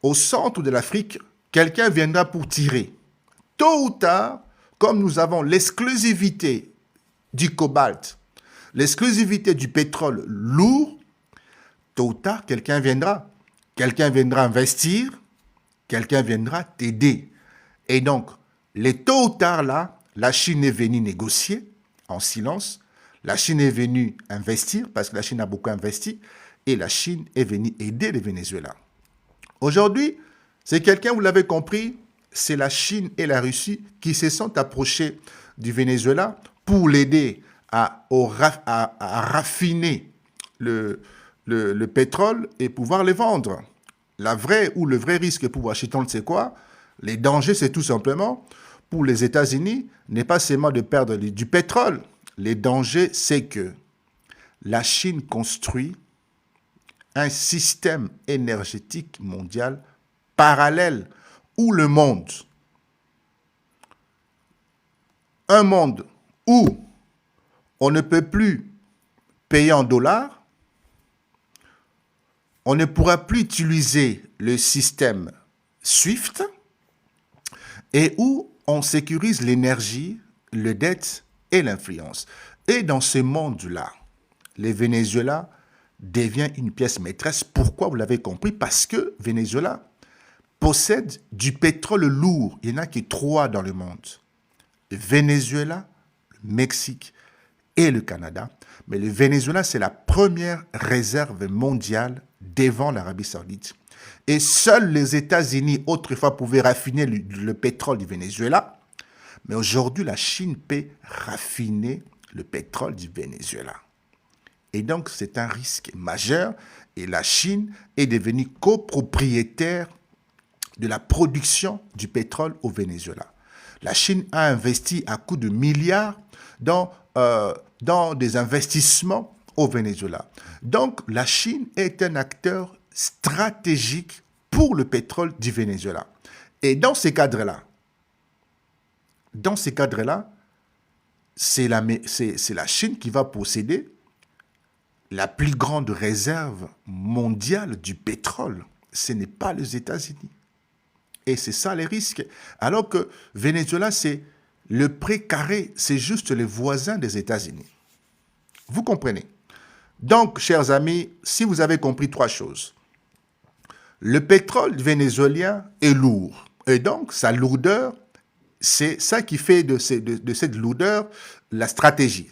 au centre de l'Afrique, quelqu'un viendra pour tirer. Tôt ou tard, comme nous avons l'exclusivité du cobalt, l'exclusivité du pétrole lourd, tôt ou tard, quelqu'un viendra. Quelqu'un viendra investir, quelqu'un viendra t'aider. Et donc, les tôt ou tard là, la Chine est venue négocier en silence, la Chine est venue investir, parce que la Chine a beaucoup investi, et la Chine est venue aider le Venezuela. Aujourd'hui, c'est quelqu'un, vous l'avez compris, c'est la Chine et la Russie qui se sont approchés du Venezuela pour l'aider à raffiner le pétrole et pouvoir les vendre. Le vrai risque pour Washington, c'est quoi? Les dangers, c'est tout simplement, pour les États-Unis, n'est pas seulement de perdre du pétrole. Les dangers, c'est que la Chine construit un système énergétique mondial parallèle où le monde, un monde où on ne peut plus payer en dollars, on ne pourra plus utiliser le système SWIFT et où on sécurise l'énergie, le dette et l'influence. Et dans ce monde-là, le Venezuela devient une pièce maîtresse. Pourquoi? Vous l'avez compris, parce que Venezuela possède du pétrole lourd. Il n'y en a que 3 dans le monde. Le Venezuela, le Mexique et le Canada. Mais le Venezuela, c'est la première réserve mondiale devant l'Arabie Saoudite. Et seuls les États-Unis, autrefois, pouvaient raffiner le pétrole du Venezuela. Mais aujourd'hui, la Chine peut raffiner le pétrole du Venezuela. Et donc, c'est un risque majeur. Et la Chine est devenue copropriétaire de la production du pétrole au Venezuela. La Chine a investi à coups de milliards dans des investissements au Venezuela. Donc, la Chine est un acteur stratégique pour le pétrole du Venezuela. Et dans ces cadres-là, c'est la Chine qui va posséder la plus grande réserve mondiale du pétrole. Ce n'est pas les États-Unis. Et c'est ça les risques. Alors que Venezuela, c'est le précaré, c'est juste les voisins des États-Unis. Vous comprenez? Donc, chers amis, si vous avez compris 3 choses, le pétrole vénézuélien est lourd. Et donc, sa lourdeur, c'est ça qui fait de cette lourdeur la stratégie.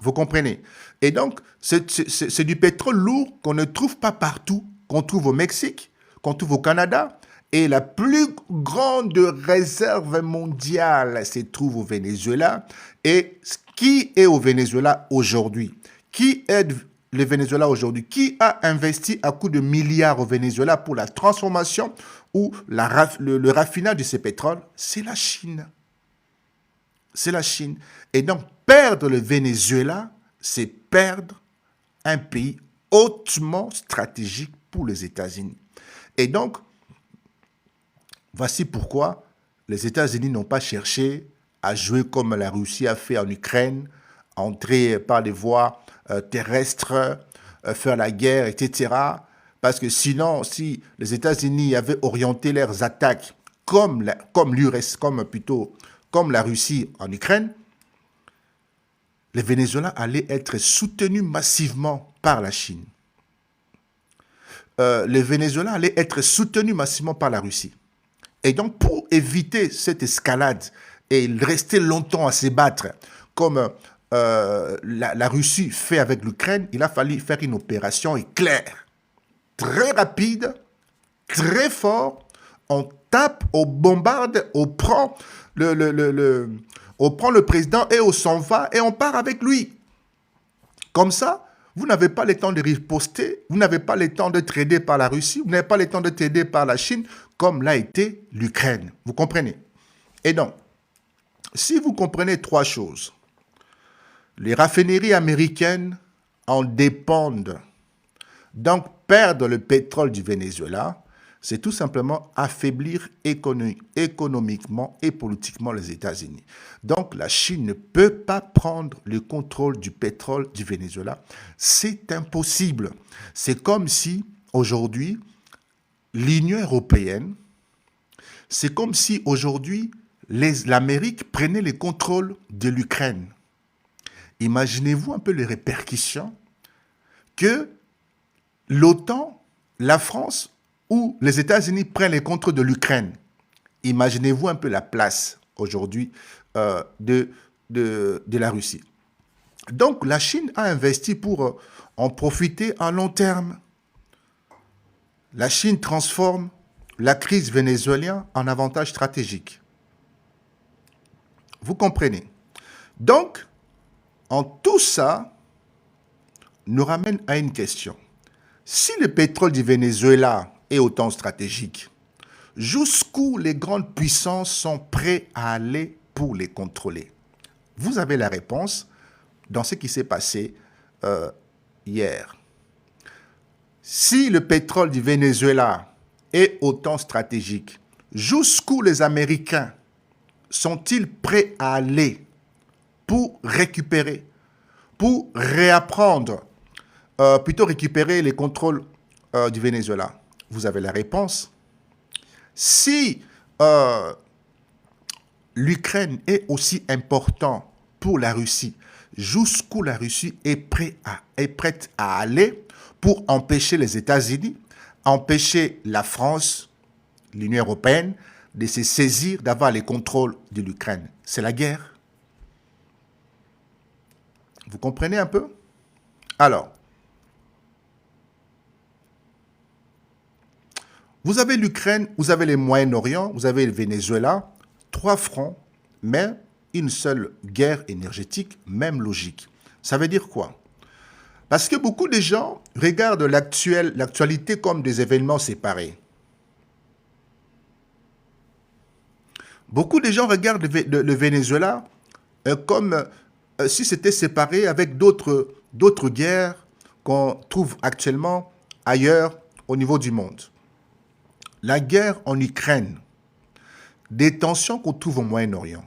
Vous comprenez? Et donc, c'est du pétrole lourd qu'on ne trouve pas partout, qu'on trouve au Mexique, qu'on trouve au Canada. Et la plus grande réserve mondiale se trouve au Venezuela. Et qui est au Venezuela aujourd'hui? Qui aide le Venezuela aujourd'hui? Qui a investi à coups de milliards au Venezuela pour la transformation ou le raffinage de ces pétroles? C'est la Chine. C'est la Chine. Et donc, perdre le Venezuela, c'est perdre un pays hautement stratégique pour les États-Unis. Et donc, voici pourquoi les États-Unis n'ont pas cherché à jouer comme la Russie a fait en Ukraine, entrer par les voies terrestres, faire la guerre, etc. Parce que sinon, si les États-Unis avaient orienté leurs attaques comme la Russie en Ukraine, le Venezuela allait être soutenu massivement par la Chine. Le Venezuela allait être soutenu massivement par la Russie. Et donc, pour éviter cette escalade et rester longtemps à se battre, comme la Russie fait avec l'Ukraine, il a fallu faire une opération éclair, très rapide, très fort. On tape, on bombarde, on prend le président et on s'en va et on part avec lui. Comme ça, Vous n'avez pas le temps de riposter, vous n'avez pas le temps de trader par la Russie, vous n'avez pas le temps de trader par la Chine, comme l'a été l'Ukraine. Vous comprenez? Et donc, si vous comprenez trois choses, les raffineries américaines en dépendent. Donc, perdre le pétrole du Venezuela, c'est tout simplement affaiblir économiquement et politiquement les États-Unis. Donc, la Chine ne peut pas prendre le contrôle du pétrole du Venezuela. C'est impossible. C'est comme si, aujourd'hui, l'Union européenne, c'est comme si, aujourd'hui, l'Amérique prenait le contrôle de l'Ukraine. Imaginez-vous un peu les répercussions que l'OTAN, la France ou les États-Unis prennent le contrôle de l'Ukraine. Imaginez-vous un peu la place aujourd'hui de la Russie. Donc la Chine a investi pour en profiter à long terme. La Chine transforme la crise vénézuélienne en avantage stratégique. Vous comprenez? Donc, en tout ça, nous ramène à une question. Si le pétrole du Venezuela est autant stratégique, jusqu'où les grandes puissances sont prêtes à aller pour les contrôler? Vous avez la réponse dans ce qui s'est passé hier. Si le pétrole du Venezuela est autant stratégique, jusqu'où les Américains sont-ils prêts à aller pour récupérer, pour réapprendre, plutôt récupérer les contrôles du Venezuela? Vous avez la réponse. Si l'Ukraine est aussi important pour la Russie, jusqu'où la Russie est prête à aller pour empêcher les États-Unis, empêcher la France, l'Union européenne, de se saisir, d'avoir les contrôles de l'Ukraine? C'est la guerre. Vous comprenez un peu? Alors, vous avez l'Ukraine, vous avez le Moyen-Orient, vous avez le Venezuela, trois fronts, mais une seule guerre énergétique, même logique. Ça veut dire quoi? Parce que beaucoup de gens regardent l'actualité comme des événements séparés. Beaucoup de gens regardent le Venezuela comme si c'était séparé avec d'autres guerres qu'on trouve actuellement ailleurs au niveau du monde. La guerre en Ukraine, des tensions qu'on trouve au Moyen-Orient,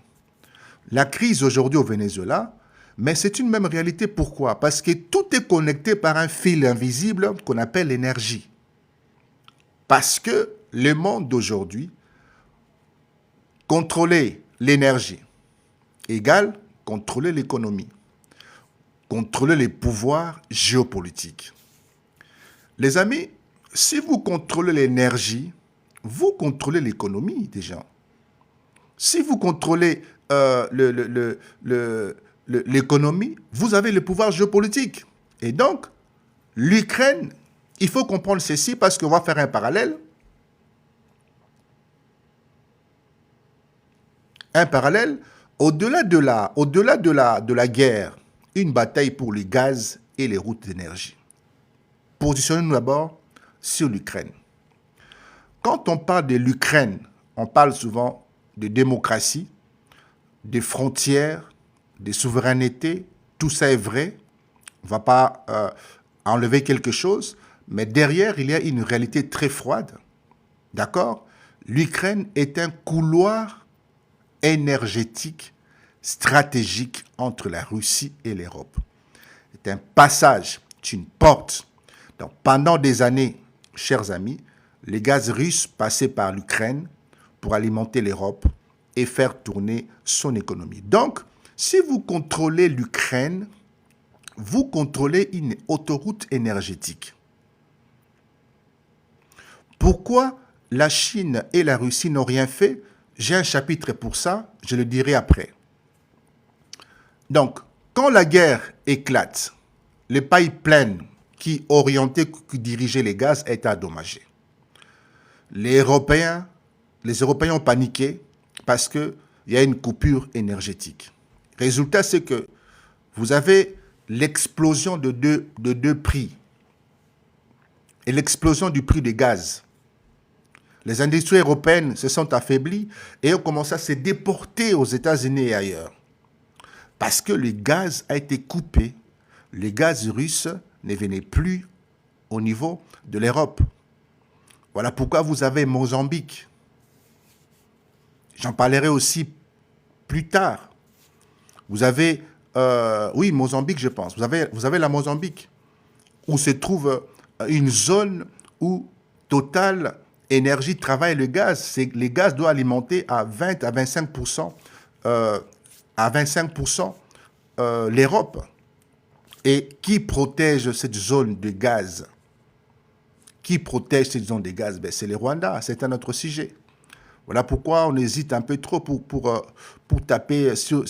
la crise aujourd'hui au Venezuela, mais c'est une même réalité. Pourquoi? Parce que tout est connecté par un fil invisible qu'on appelle l'énergie. Parce que le monde d'aujourd'hui, contrôler l'énergie égale contrôler l'économie, contrôler les pouvoirs géopolitiques. Les amis, si vous contrôlez l'énergie, vous contrôlez l'économie déjà. Si vous contrôlez l'économie, vous avez le pouvoir géopolitique. Et donc, l'Ukraine, il faut comprendre ceci parce qu'on va faire un parallèle. Un parallèle, au-delà de la guerre, une bataille pour le gaz et les routes d'énergie. Positionnons-nous d'abord sur l'Ukraine. Quand on parle de l'Ukraine, on parle souvent de démocratie, de frontières, de souveraineté. Tout ça est vrai. On ne va pas enlever quelque chose, mais derrière, il y a une réalité très froide. D'accord? L'Ukraine est un couloir énergétique stratégique entre la Russie et l'Europe. C'est un passage, c'est une porte. Donc, pendant des années, chers amis, les gaz russes passaient par l'Ukraine pour alimenter l'Europe et faire tourner son économie. Donc, si vous contrôlez l'Ukraine, vous contrôlez une autoroute énergétique. Pourquoi la Chine et la Russie n'ont rien fait? J'ai un chapitre pour ça, je le dirai après. Donc, quand la guerre éclate, le pipeline qui dirigeait les gaz est endommagé. Les Européens ont paniqué parce qu'il y a une coupure énergétique. Résultat, c'est que vous avez l'explosion de deux prix et l'explosion du prix du gaz. Les industries européennes se sont affaiblies et ont commencé à se déporter aux États-Unis et ailleurs. Parce que le gaz a été coupé, le gaz russe ne venait plus au niveau de l'Europe. Voilà pourquoi vous avez Mozambique. J'en parlerai aussi plus tard. Vous avez, oui, Mozambique, je pense. Vous avez la Mozambique, où se trouve une zone où Total Énergie travaille le gaz. Le gaz doit alimenter à 20 à 25%, l'Europe. Et qui protège cette zone de gaz? Qui protège cette zone de gaz? Ben, c'est le Rwanda, c'est un autre sujet. Voilà pourquoi on hésite un peu trop pour taper sur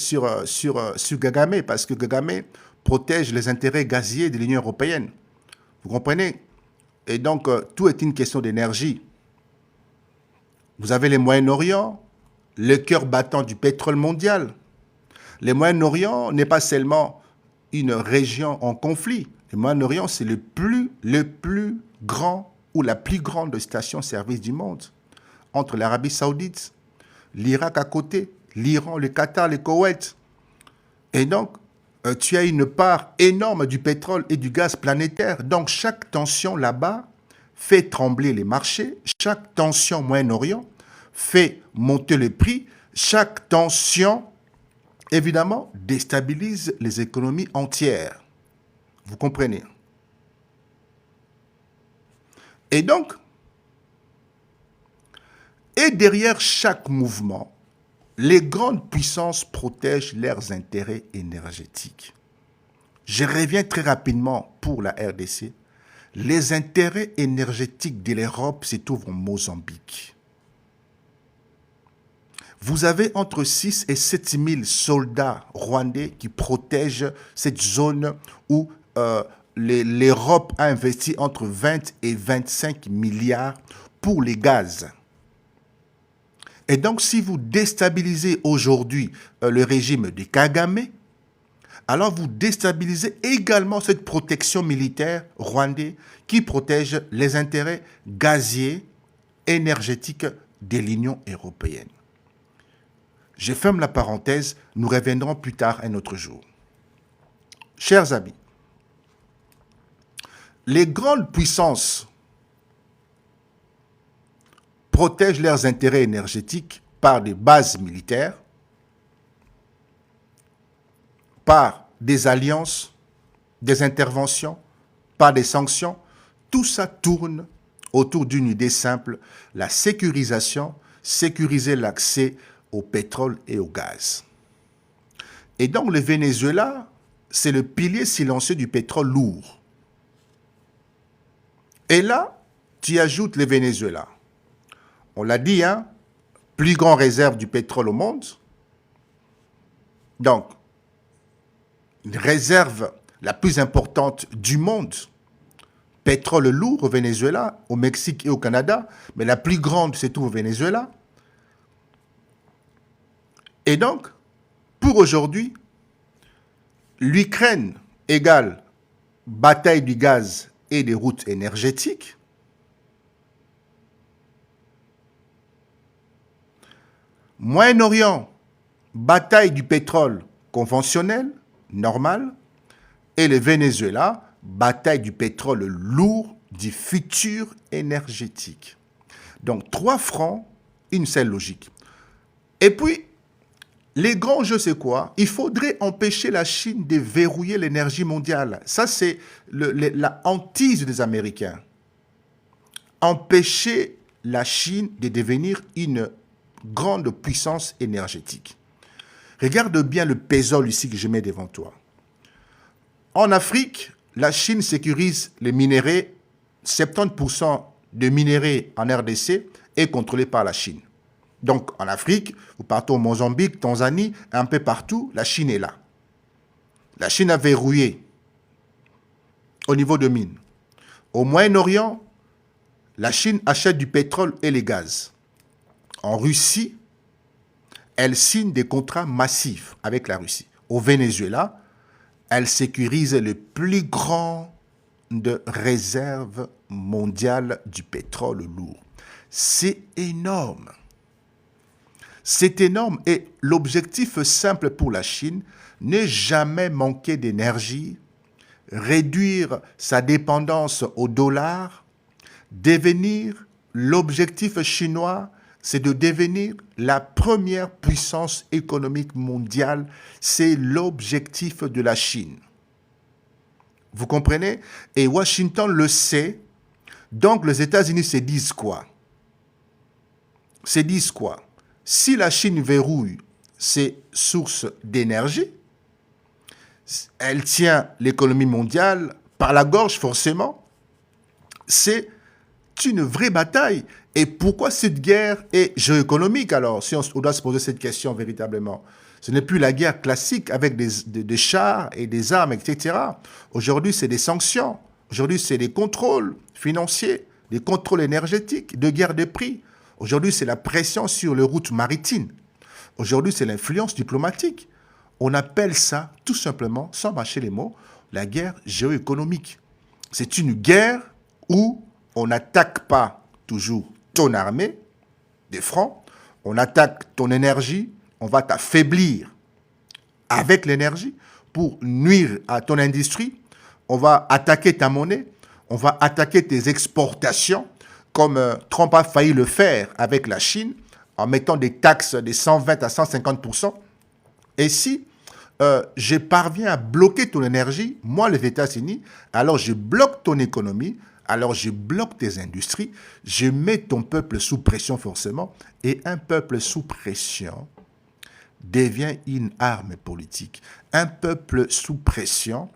Kagame, parce que Kagame protège les intérêts gaziers de l'Union européenne. Vous comprenez? Et donc, tout est une question d'énergie. Vous avez le Moyen-Orient, le cœur battant du pétrole mondial. Le Moyen-Orient n'est pas seulement une région en conflit. Le Moyen-Orient, c'est le plus grand ou la plus grande station-service du monde. Entre l'Arabie Saoudite, l'Irak à côté, l'Iran, le Qatar, le Koweït. Et donc, tu as une part énorme du pétrole et du gaz planétaire. Donc, chaque tension là-bas fait trembler les marchés. Chaque tension au Moyen-Orient fait monter le prix. Chaque tension, évidemment, déstabilise les économies entières. Vous comprenez? Et donc, et derrière chaque mouvement, les grandes puissances protègent leurs intérêts énergétiques. Je reviens très rapidement pour la RDC. Les intérêts énergétiques de l'Europe se trouvent en Mozambique. Vous avez entre 6 et 7 000 soldats rwandais qui protègent cette zone où l'Europe a investi entre 20 et 25 milliards pour les gaz. Et donc, si vous déstabilisez aujourd'hui le régime de Kagame, alors vous déstabilisez également cette protection militaire rwandaise qui protège les intérêts gaziers, énergétiques de l'Union européenne. Je ferme la parenthèse, nous reviendrons plus tard un autre jour. Chers amis, les grandes puissances protègent leurs intérêts énergétiques par des bases militaires, par des alliances, des interventions, par des sanctions. Tout ça tourne autour d'une idée simple, la sécurisation, sécuriser l'accès au pétrole et au gaz. Et donc le Venezuela, c'est le pilier silencieux du pétrole lourd. Et là, tu ajoutes le Venezuela. On l'a dit, hein, plus grande réserve du pétrole au monde. Donc, une réserve la plus importante du monde. Pétrole lourd au Venezuela, au Mexique et au Canada, mais la plus grande, c'est tout au Venezuela. Et donc, pour aujourd'hui, l'Ukraine égale bataille du gaz et des routes énergétiques. Moyen-Orient, bataille du pétrole conventionnel, normal. Et le Venezuela, bataille du pétrole lourd, du futur énergétique. Donc, 3 fronts, une seule logique. Et puis, les grands jeux, c'est quoi? Il faudrait empêcher la Chine de verrouiller l'énergie mondiale. Ça, c'est la hantise des Américains. Empêcher la Chine de devenir une grande puissance énergétique. Regarde bien le pétrole ici que je mets devant toi. En Afrique, la Chine sécurise les minéraux. 70% des minéraux en RDC est contrôlé par la Chine. Donc, en Afrique, vous partez au Mozambique, Tanzanie, un peu partout, la Chine est là. La Chine a verrouillé au niveau de mines. Au Moyen-Orient, la Chine achète du pétrole et les gaz. En Russie, elle signe des contrats massifs avec la Russie. Au Venezuela, Elle sécurise les plus grandes réserves mondiales du pétrole lourd. C'est énorme. C'est énorme et l'objectif simple pour la Chine, ne jamais manquer d'énergie, réduire sa dépendance au dollar, devenir, l'objectif chinois, c'est de devenir la première puissance économique mondiale. C'est l'objectif de la Chine. Vous comprenez? Et Washington le sait. Donc les États-Unis se disent quoi? Se disent quoi? Si la Chine verrouille ses sources d'énergie, elle tient l'économie mondiale par la gorge forcément. C'est une vraie bataille. Et pourquoi cette guerre est géoéconomique alors, si on doit se poser cette question véritablement? Ce n'est plus la guerre classique avec des chars et des armes, etc. Aujourd'hui, c'est des sanctions. Aujourd'hui, c'est des contrôles financiers, des contrôles énergétiques, de guerre des prix. Aujourd'hui, c'est la pression sur les routes maritimes. Aujourd'hui, c'est l'influence diplomatique. On appelle ça, tout simplement, sans mâcher les mots, la guerre géoéconomique. C'est une guerre où on n'attaque pas toujours ton armée, des francs, on attaque ton énergie, on va t'affaiblir avec l'énergie pour nuire à ton industrie, on va attaquer ta monnaie, on va attaquer tes exportations, comme Trump a failli le faire avec la Chine, en mettant des taxes de 120 à 150%. Et si je parviens à bloquer ton énergie, moi les États-Unis, alors je bloque ton économie, alors je bloque tes industries, je mets ton peuple sous pression forcément, et un peuple sous pression devient une arme politique. Un peuple sous pression,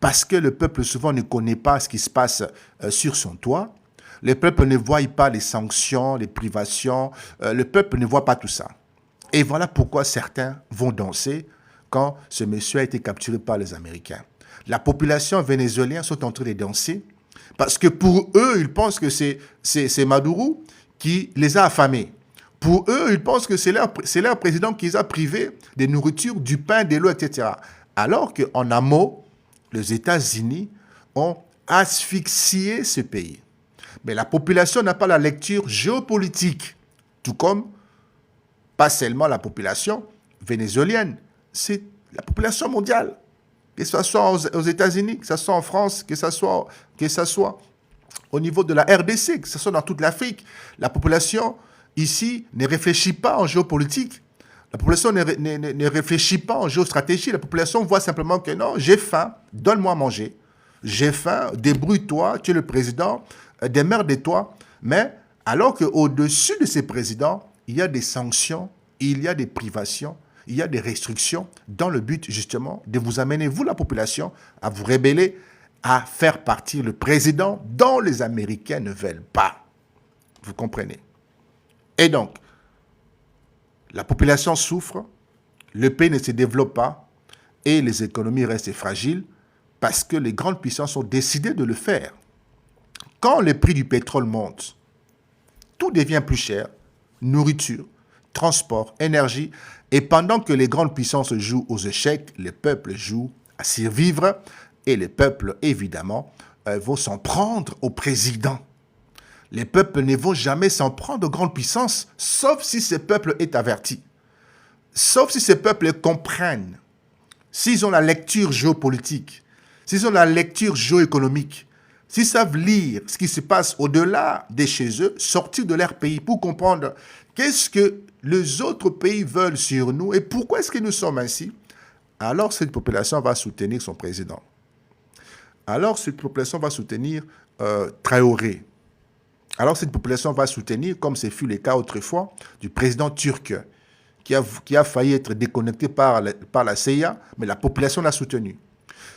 parce que le peuple souvent ne connaît pas ce qui se passe sur son toit, le peuple ne voit pas les sanctions, les privations, le peuple ne voit pas tout ça. Et voilà pourquoi certains vont danser quand ce monsieur a été capturé par les Américains. La population vénézuélienne sont en train de danser parce que pour eux, ils pensent que c'est Maduro qui les a affamés. Pour eux, ils pensent que c'est leur président qui les a privés de nourriture, du pain, de l'eau, etc. Alors qu'en amont, les États-Unis ont asphyxié ce pays. Mais la population n'a pas la lecture géopolitique, tout comme pas seulement la population vénézuélienne, c'est la population mondiale. Que ce soit aux États-Unis, que ce soit en France, que ce soit au niveau de la RDC, que ce soit dans toute l'Afrique. La population, ici, ne réfléchit pas en géopolitique. La population ne réfléchit pas en géostratégie. La population voit simplement que non, j'ai faim, donne-moi à manger. J'ai faim, débrouille-toi, tu es le président, démerde-toi. Mais alors qu'au-dessus de ces présidents, il y a des sanctions, il y a des privations, il y a des restrictions dans le but justement de vous amener, vous la population, à vous rebeller, à faire partir le président dont les Américains ne veulent pas. Vous comprenez? Et donc, la population souffre, le pays ne se développe pas et les économies restent fragiles parce que les grandes puissances ont décidé de le faire. Quand le prix du pétrole monte, tout devient plus cher, nourriture, transport, énergie, et pendant que les grandes puissances jouent aux échecs, les peuples jouent à survivre, et les peuples, évidemment, vont s'en prendre au président. Les peuples ne vont jamais s'en prendre aux grandes puissances, sauf si ce peuple est averti, sauf si ces peuples comprennent, s'ils ont la lecture géopolitique, s'ils ont la lecture géoéconomique, s'ils savent lire ce qui se passe au-delà de chez eux, sortir de leur pays pour comprendre qu'est-ce que les autres pays veulent sur nous et pourquoi est-ce que nous sommes ainsi, alors cette population va soutenir son président. Alors cette population va soutenir Traoré. Alors cette population va soutenir, comme ce fut le cas autrefois, du président turc, qui a failli être déconnecté par la CIA, mais la population l'a soutenu.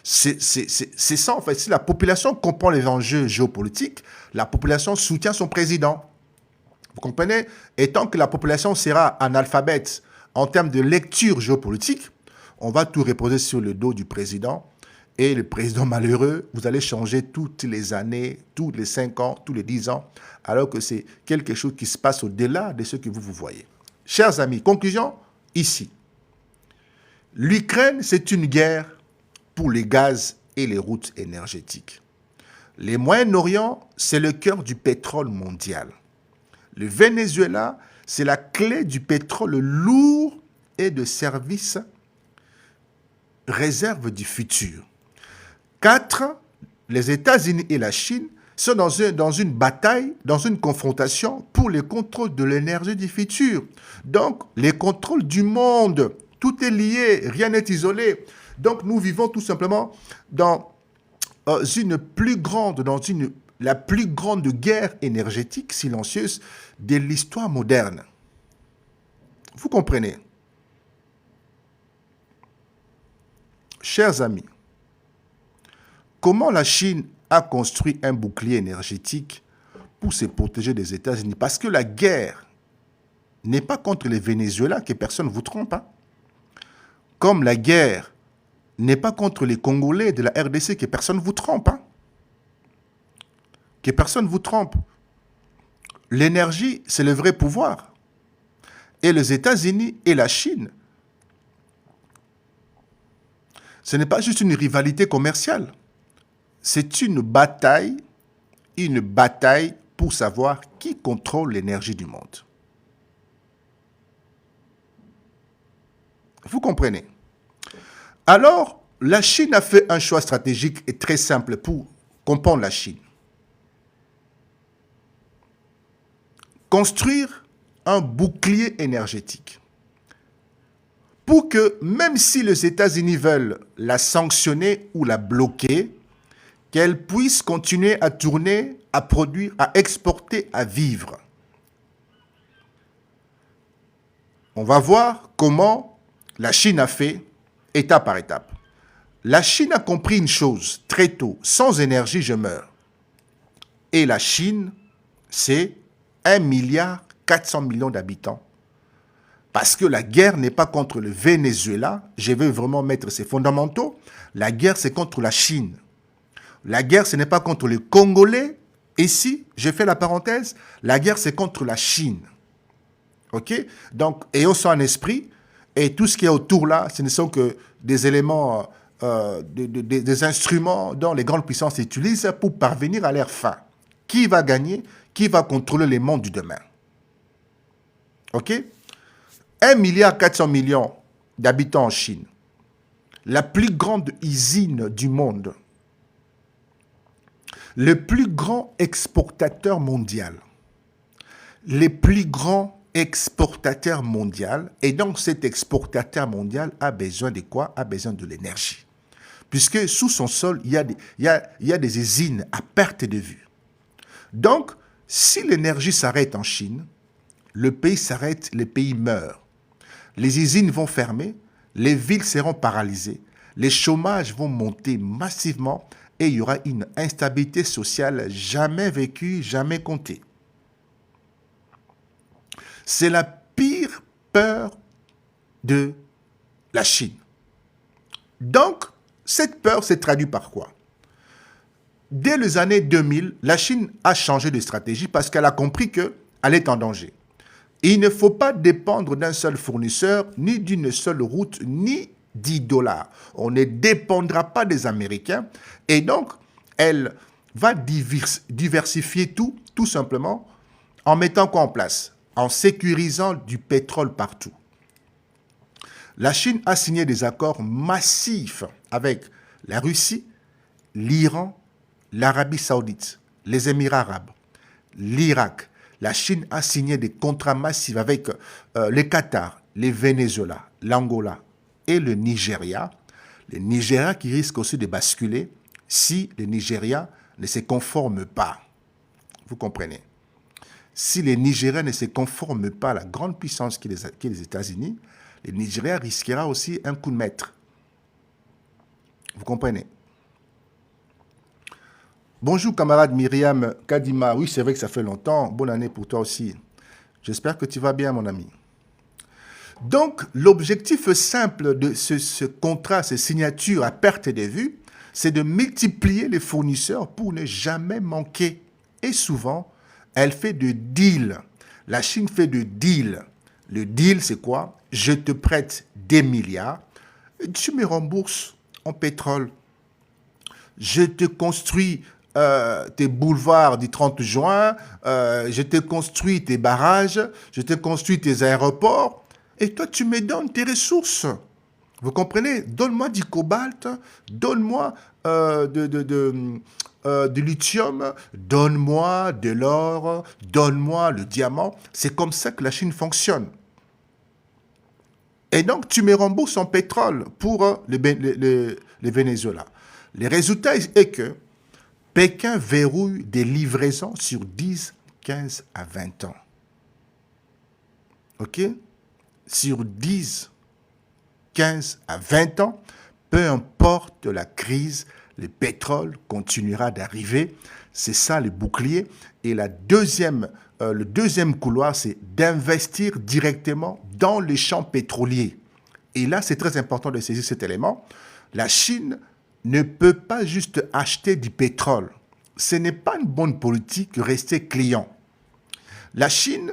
C'est ça, en fait. Si la population comprend les enjeux géopolitiques, la population soutient son président. Vous comprenez? Et tant que la population sera analphabète en termes de lecture géopolitique, on va tout reposer sur le dos du président. Et le président malheureux, vous allez changer toutes les années, tous les 5 ans, tous les 10 ans, alors que c'est quelque chose qui se passe au-delà de ce que vous voyez. Chers amis, conclusion, ici. L'Ukraine, c'est une guerre pour les gaz et les routes énergétiques. Le Moyen-Orient, c'est le cœur du pétrole mondial. Le Venezuela, c'est la clé du pétrole lourd et de services réserve du futur. 4, les États-Unis et la Chine sont dans une bataille, dans une confrontation pour le contrôle de l'énergie du futur. Donc, les contrôles du monde, tout est lié, rien n'est isolé. Donc, nous vivons tout simplement dans la plus grande guerre énergétique silencieuse de l'histoire moderne. Vous comprenez? Chers amis, comment la Chine a construit un bouclier énergétique pour se protéger des États-Unis? Parce que la guerre n'est pas contre le Venezuela, que personne ne vous trompe. Hein? Comme la guerre n'est pas contre les Congolais de la RDC, que personne ne vous trompe. Hein? Que personne ne vous trompe. L'énergie, c'est le vrai pouvoir. Et les États-Unis et la Chine, ce n'est pas juste une rivalité commerciale. C'est une bataille pour savoir qui contrôle l'énergie du monde. Vous comprenez? Alors, la Chine a fait un choix stratégique et très simple pour comprendre la Chine. Construire un bouclier énergétique pour que, même si les États-Unis veulent la sanctionner ou la bloquer, qu'elle puisse continuer à tourner, à produire, à exporter, à vivre. On va voir comment la Chine a fait, étape par étape. La Chine a compris une chose très tôt, sans énergie, je meurs. Et la Chine, c'est 1,4 milliard d'habitants. Parce que la guerre n'est pas contre le Venezuela, je veux vraiment mettre ces fondamentaux, la guerre c'est contre la Chine. La guerre ce n'est pas contre les Congolais, ici, j'ai fait la parenthèse, la guerre c'est contre la Chine. Ok? Donc, ayons ça en esprit, et tout ce qui est autour là, ce ne sont que des éléments, des instruments dont les grandes puissances utilisent pour parvenir à leur fin. Qui va gagner? Qui va contrôler les mondes du demain? Ok? 1,4 milliard d'habitants en Chine. La plus grande usine du monde. Le plus grand exportateur mondial. Les plus grands exportateurs mondiaux. Et donc cet exportateur mondial a besoin de quoi? A besoin de l'énergie. Puisque sous son sol, il y a des usines à perte de vue. Donc, si l'énergie s'arrête en Chine, le pays s'arrête, le pays meurt. Les usines vont fermer, les villes seront paralysées, les chômages vont monter massivement et il y aura une instabilité sociale jamais vécue, jamais comptée. C'est la pire peur de la Chine. Donc, cette peur s'est traduite par quoi? Dès les années 2000, la Chine a changé de stratégie parce qu'elle a compris qu'elle est en danger. Il ne faut pas dépendre d'un seul fournisseur, ni d'une seule route, ni $10. On ne dépendra pas des Américains. Et donc, elle va diversifier tout simplement, en mettant quoi en place? En sécurisant du pétrole partout. La Chine a signé des accords massifs avec la Russie, l'Iran, l'Arabie Saoudite, les Émirats arabes, l'Irak. La Chine a signé des contrats massifs avec le Qatar, le Venezuela, l'Angola et le Nigeria. Le Nigeria qui risque aussi de basculer si le Nigeria ne se conforme pas. Vous comprenez? Si le Nigeria ne se conforme pas à la grande puissance qu'est les États-Unis, le Nigeria risquera aussi un coup de maître. Vous comprenez? Bonjour camarade Myriam Kadima. Oui, c'est vrai que ça fait longtemps. Bonne année pour toi aussi. J'espère que tu vas bien, mon ami. Donc, l'objectif simple de ce contrat, ces signatures à perte de vue, c'est de multiplier les fournisseurs pour ne jamais manquer. Et souvent, elle fait de deals. La Chine fait de deals. Le deal, c'est quoi? Je te prête des milliards, tu me rembourses en pétrole. Je te construis tes boulevards du 30 juin, je te construis tes barrages, je te construis tes aéroports, et toi, tu me donnes tes ressources. Vous comprenez? Donne-moi du cobalt, donne-moi du lithium, donne-moi de l'or, donne-moi le diamant. C'est comme ça que la Chine fonctionne. Et donc, tu me rembourses en pétrole pour le Venezuela. Le résultat est que Pékin verrouille des livraisons sur 10, 15 à 20 ans. OK? Sur 10, 15 à 20 ans, peu importe la crise, le pétrole continuera d'arriver. C'est ça le bouclier. Et le deuxième couloir, c'est d'investir directement dans les champs pétroliers. Et là, c'est très important de saisir cet élément. La Chine ne peut pas juste acheter du pétrole. Ce n'est pas une bonne politique de rester client. La Chine,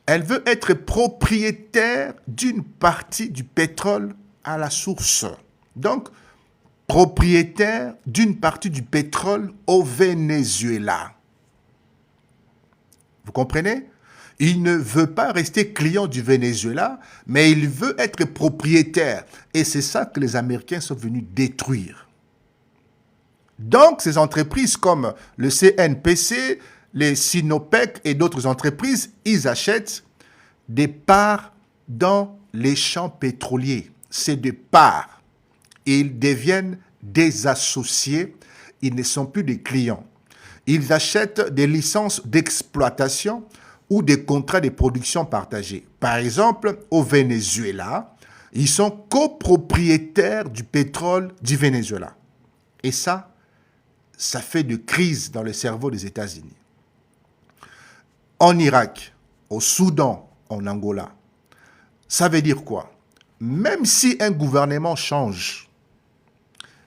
elle veut être propriétaire d'une partie du pétrole à la source. Donc, propriétaire d'une partie du pétrole au Venezuela. Vous comprenez? Il ne veut pas rester client du Venezuela, mais il veut être propriétaire. Et c'est ça que les Américains sont venus détruire. Donc, ces entreprises comme le CNPC, les Sinopec et d'autres entreprises, ils achètent des parts dans les champs pétroliers. C'est des parts. Et ils deviennent des associés. Ils ne sont plus des clients. Ils achètent des licences d'exploitation ou des contrats de production partagés. Par exemple, au Venezuela, ils sont copropriétaires du pétrole du Venezuela. Et ça fait de crise dans le cerveau des États-Unis. En Irak, au Soudan, en Angola, ça veut dire quoi? Même si un gouvernement change,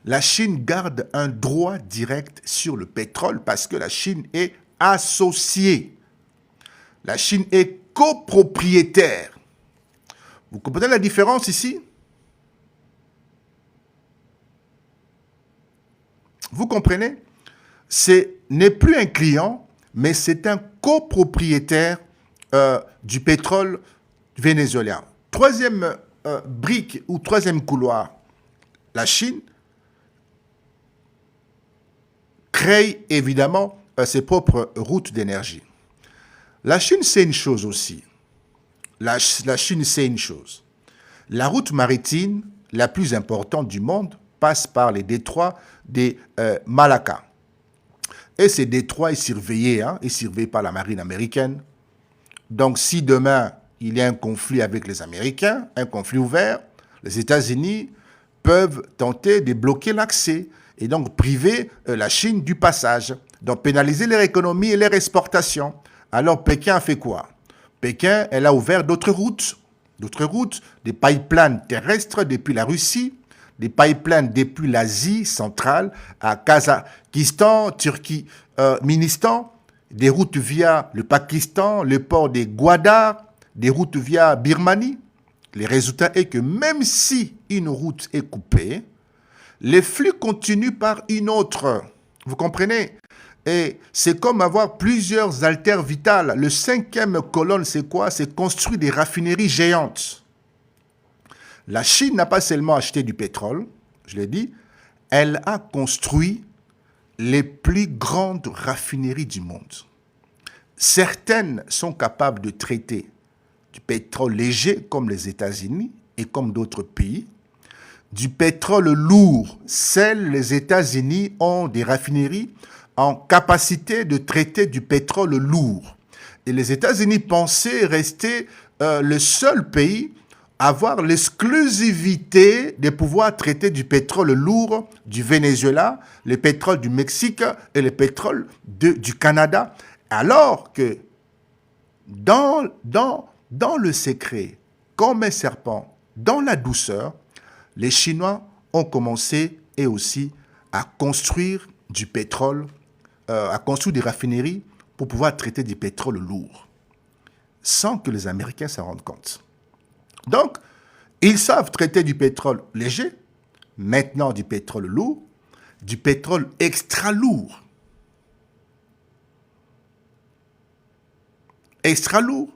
la Chine garde un droit direct sur le pétrole parce que la Chine est associée. La Chine est copropriétaire. Vous comprenez la différence ici? Vous comprenez? Ce n'est plus un client, mais c'est un copropriétaire du pétrole vénézuélien. Troisième brique ou troisième couloir, la Chine crée évidemment ses propres routes d'énergie. La Chine sait une chose aussi. La Chine sait une chose. La route maritime la plus importante du monde passe par les détroits des Malacca. Et ces détroits est surveillé par la marine américaine. Donc si demain il y a un conflit avec les Américains, un conflit ouvert, les États-Unis peuvent tenter de bloquer l'accès et donc priver la Chine du passage, donc pénaliser leur économie et leur exportation. Alors Pékin a fait quoi? Pékin, elle a ouvert d'autres routes, des pipelines terrestres depuis la Russie, des pipelines depuis l'Asie centrale à Kazakhstan, Turquie, Ministan, des routes via le Pakistan, le port des Gwadar, des routes via Birmanie. Le résultat est que même si une route est coupée, les flux continuent par une autre. Vous comprenez? Et c'est comme avoir plusieurs artères vitales. Le cinquième colonne, c'est quoi? C'est construire des raffineries géantes. La Chine n'a pas seulement acheté du pétrole, je l'ai dit, elle a construit les plus grandes raffineries du monde. Certaines sont capables de traiter du pétrole léger comme les États-Unis et comme d'autres pays. Du pétrole lourd, seuls les États-Unis ont des raffineries en capacité de traiter du pétrole lourd. Et les États-Unis pensaient rester le seul pays à avoir l'exclusivité de pouvoir traiter du pétrole lourd du Venezuela, le pétrole du Mexique et le pétrole du Canada. Alors que dans le secret, comme un serpent, dans la douceur, les Chinois ont commencé et aussi à construire du pétrole, à construire des raffineries pour pouvoir traiter du pétrole lourd, sans que les Américains s'en rendent compte. Donc, ils savent traiter du pétrole léger, maintenant du pétrole lourd, du pétrole extra lourd. Extra lourd.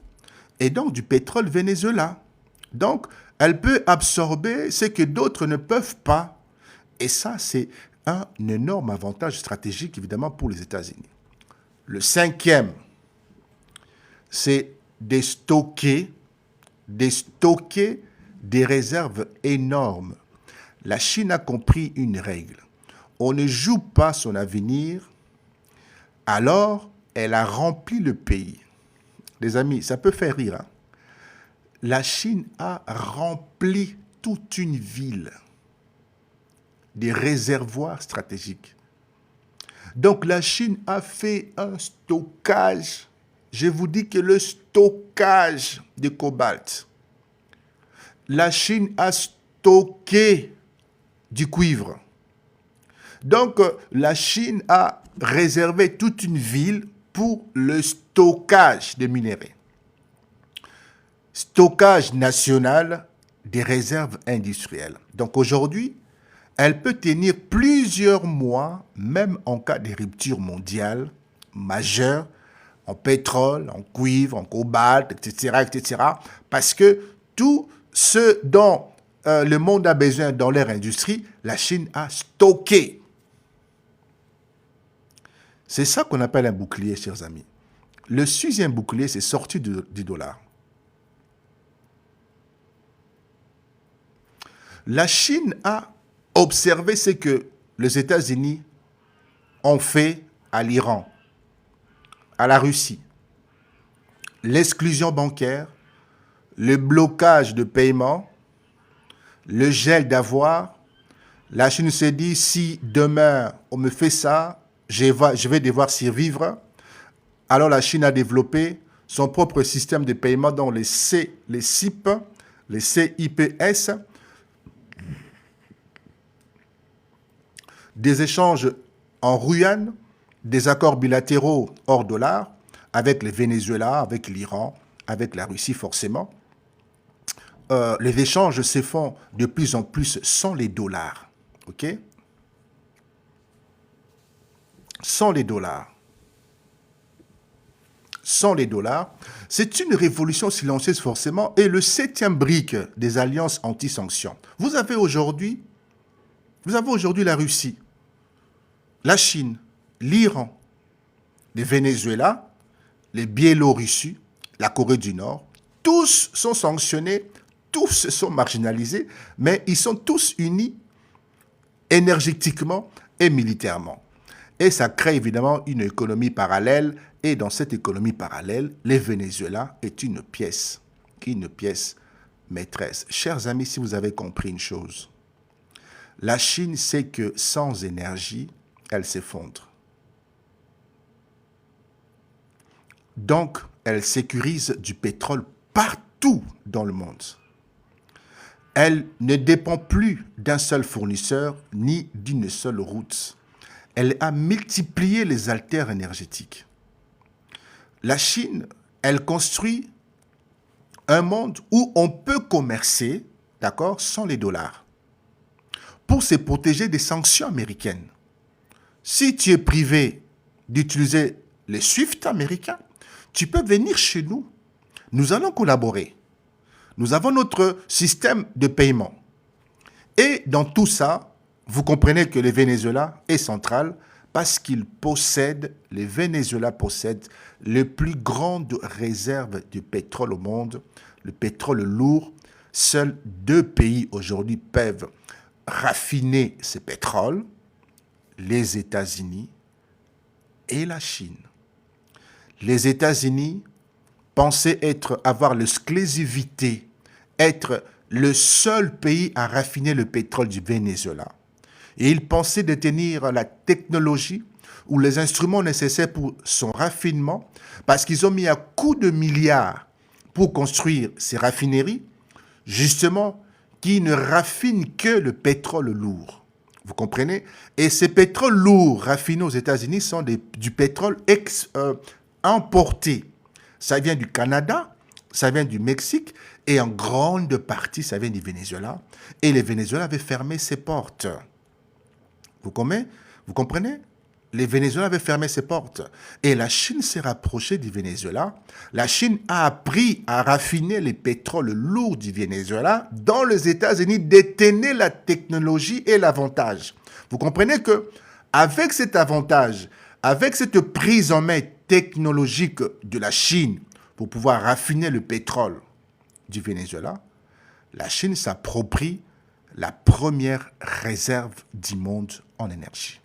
Et donc du pétrole Venezuela. Donc, elle peut absorber ce que d'autres ne peuvent pas. Et ça, c'est un énorme avantage stratégique, évidemment, pour les États-Unis. Le cinquième, c'est de stocker des réserves énormes. La Chine a compris une règle. On ne joue pas son avenir, alors elle a rempli le pays. Les amis, ça peut faire rire. Hein? La Chine a rempli toute une ville des réservoirs stratégiques. Donc la Chine a fait un stockage. Je vous dis que le stockage de cobalt. La Chine a stocké du cuivre. Donc la Chine a réservé toute une ville pour le stockage des minéraux. Stockage national des réserves industrielles. Donc aujourd'hui, elle peut tenir plusieurs mois, même en cas de rupture mondiale majeure, en pétrole, en cuivre, en cobalt, etc., parce que tout ce dont le monde a besoin dans leur industrie, la Chine a stocké. C'est ça qu'on appelle un bouclier, chers amis. Le sixième bouclier, c'est sorti du dollar. La Chine a observé ce que les États-Unis ont fait à l'Iran, à la Russie. L'exclusion bancaire, le blocage de paiement, le gel d'avoir. La Chine s'est dit, si demain on me fait ça, je vais devoir survivre. Alors la Chine a développé son propre système de paiement dans les CIPS, des échanges en yuan, des accords bilatéraux hors dollar, avec le Venezuela, avec l'Iran, avec la Russie forcément. Les échanges se font de plus en plus sans les dollars. OK? Sans les dollars. Sans les dollars. C'est une révolution silencieuse forcément. Et le septième brique des alliances anti-sanctions. Vous avez aujourd'hui la Russie, la Chine, l'Iran, le Venezuela, les Biélorussie, la Corée du Nord. Tous sont sanctionnés, tous sont marginalisés, mais ils sont tous unis énergétiquement et militairement. Et ça crée évidemment une économie parallèle. Et dans cette économie parallèle, le Venezuela est une pièce maîtresse. Chers amis, si vous avez compris une chose, la Chine sait que sans énergie, elle s'effondre. Donc, elle sécurise du pétrole partout dans le monde. Elle ne dépend plus d'un seul fournisseur ni d'une seule route. Elle a multiplié les altères énergétiques. La Chine, elle construit un monde où on peut commercer, d'accord, sans les dollars, pour se protéger des sanctions américaines. Si tu es privé d'utiliser les SWIFT américains, tu peux venir chez nous. Nous allons collaborer. Nous avons notre système de paiement. Et dans tout ça, vous comprenez que le Venezuela est central parce le Venezuela possède les plus grandes réserves de pétrole au monde, le pétrole lourd. Seuls 2 pays aujourd'hui peuvent raffiner ce pétrole, les États-Unis et la Chine. Les États-Unis pensaient avoir l'exclusivité, être le seul pays à raffiner le pétrole du Venezuela. Et ils pensaient détenir la technologie ou les instruments nécessaires pour son raffinement parce qu'ils ont mis un coup de milliards pour construire ces raffineries, justement, qui ne raffinent que le pétrole lourd. Vous comprenez? Et ces pétroles lourds raffinés aux États-Unis sont du pétrole importé. Ça vient du Canada, ça vient du Mexique et en grande partie, ça vient du Venezuela. Et le Venezuela avait fermé ses portes. Vous comprenez? Vous comprenez? Les Vénézuéliens avaient fermé ses portes. Et la Chine s'est rapprochée du Venezuela. La Chine a appris à raffiner les pétroles lourds du Venezuela dont les États-Unis détenaient la technologie et l'avantage. Vous comprenez que avec cet avantage, avec cette prise en main technologique de la Chine pour pouvoir raffiner le pétrole du Venezuela, la Chine s'approprie la première réserve du monde en énergie.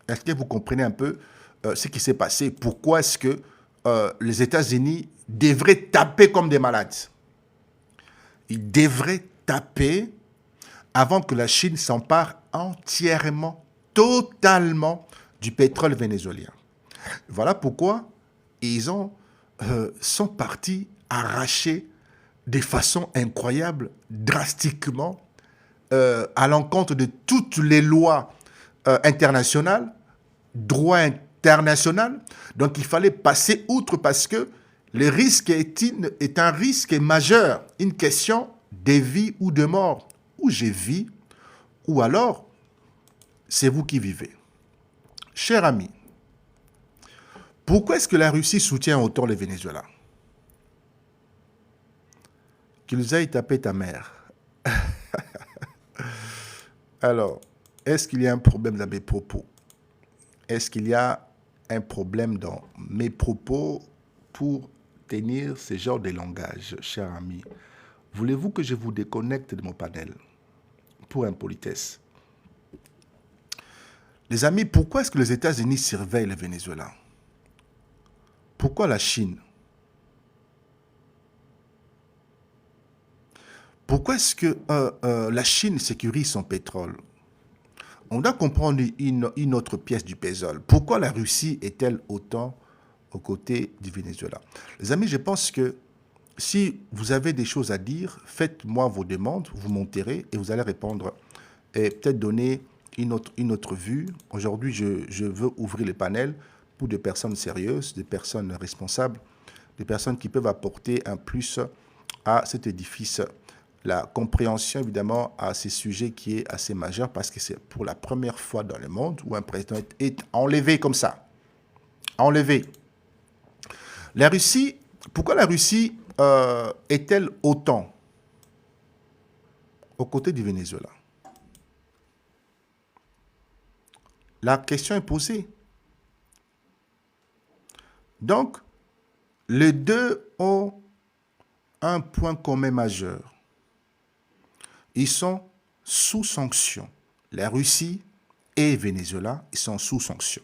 Est-ce que vous comprenez un peu ce qui s'est passé? Pourquoi est-ce que les États-Unis devraient taper comme des malades? Ils devraient taper avant que la Chine s'empare entièrement, totalement du pétrole vénézuélien. Voilà pourquoi ils sont partis arracher de façon incroyable, drastiquement, à l'encontre de toutes les lois internationales, droit international. Donc il fallait passer outre parce que le risque est un risque majeur, une question de vie ou de mort. Ou je vis, ou alors c'est vous qui vivez. Chers amis, pourquoi est-ce que la Russie soutient autant le Venezuela? Qu'ils aillent taper ta mère. Alors, est-ce qu'il y a un problème dans mes propos? Est-ce qu'il y a un problème dans mes propos pour tenir ce genre de langage, cher ami? Voulez-vous que je vous déconnecte de mon panel pour impolitesse? Les amis, pourquoi est-ce que les États-Unis surveillent le Venezuela? Pourquoi la Chine? Pourquoi est-ce que la Chine sécurise son pétrole? On doit comprendre une autre pièce du puzzle. Pourquoi la Russie est-elle autant aux côtés du Venezuela? Les amis, je pense que si vous avez des choses à dire, faites-moi vos demandes, vous monterez et vous allez répondre et peut-être donner une autre vue. Aujourd'hui, je veux ouvrir les panels pour des personnes sérieuses, des personnes responsables, des personnes qui peuvent apporter un plus à cet édifice. La compréhension, évidemment, à ces sujets qui est assez majeur parce que c'est pour la première fois dans le monde où un président est enlevé comme ça. Enlevé. La Russie, pourquoi la Russie est-elle autant aux côtés du Venezuela? La question est posée. Donc, les deux ont un point commun majeur. Ils sont sous sanction. La Russie et le Venezuela, ils sont sous sanction.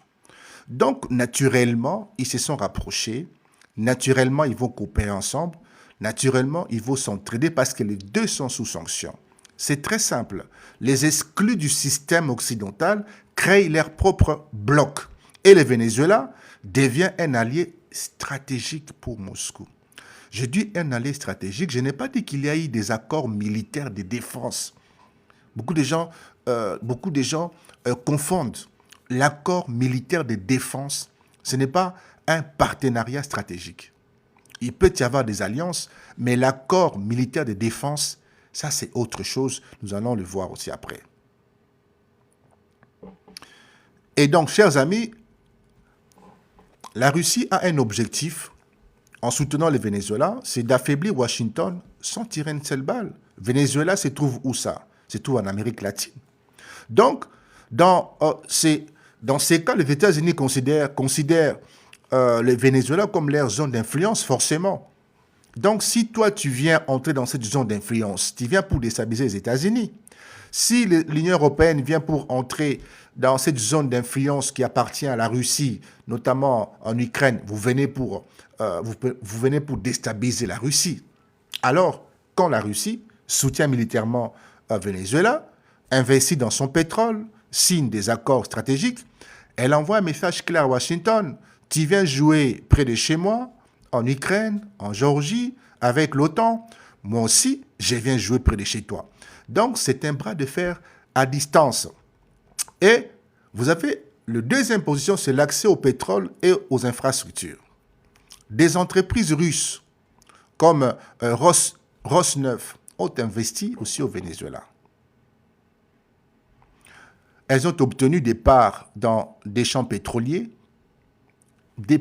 Donc, naturellement, ils se sont rapprochés. Naturellement, ils vont coopérer ensemble. Naturellement, ils vont s'entraider parce que les deux sont sous sanction. C'est très simple. Les exclus du système occidental créent leur propre bloc. Et le Venezuela devient un allié stratégique pour Moscou. Je dis un allié stratégique, je n'ai pas dit qu'il y a eu des accords militaires de défense. Beaucoup de gens confondent l'accord militaire de défense. Ce n'est pas un partenariat stratégique. Il peut y avoir des alliances, mais l'accord militaire de défense, ça c'est autre chose. Nous allons le voir aussi après. Et donc, chers amis, la Russie a un objectif en soutenant le Venezuela, c'est d'affaiblir Washington sans tirer une seule balle. Venezuela se trouve où ça? Se trouve en Amérique latine. Donc, dans ces cas, les États-Unis considèrent le Venezuela comme leur zone d'influence, forcément. Donc, si toi, tu viens entrer dans cette zone d'influence, tu viens pour déstabiliser les États-Unis. Si l'Union européenne vient pour entrer dans cette zone d'influence qui appartient à la Russie, notamment en Ukraine, vous venez pour déstabiliser la Russie. Alors, quand la Russie soutient militairement Venezuela, investit dans son pétrole, signe des accords stratégiques, elle envoie un message clair à Washington. Tu viens jouer près de chez moi, en Ukraine, en Géorgie, avec l'OTAN. Moi aussi, je viens jouer près de chez toi. Donc, c'est un bras de fer à distance. Et vous avez la deuxième position, c'est l'accès au pétrole et aux infrastructures. des entreprises russes comme Rosneft ont investi aussi au Venezuela. Elles ont obtenu des parts dans des champs pétroliers, des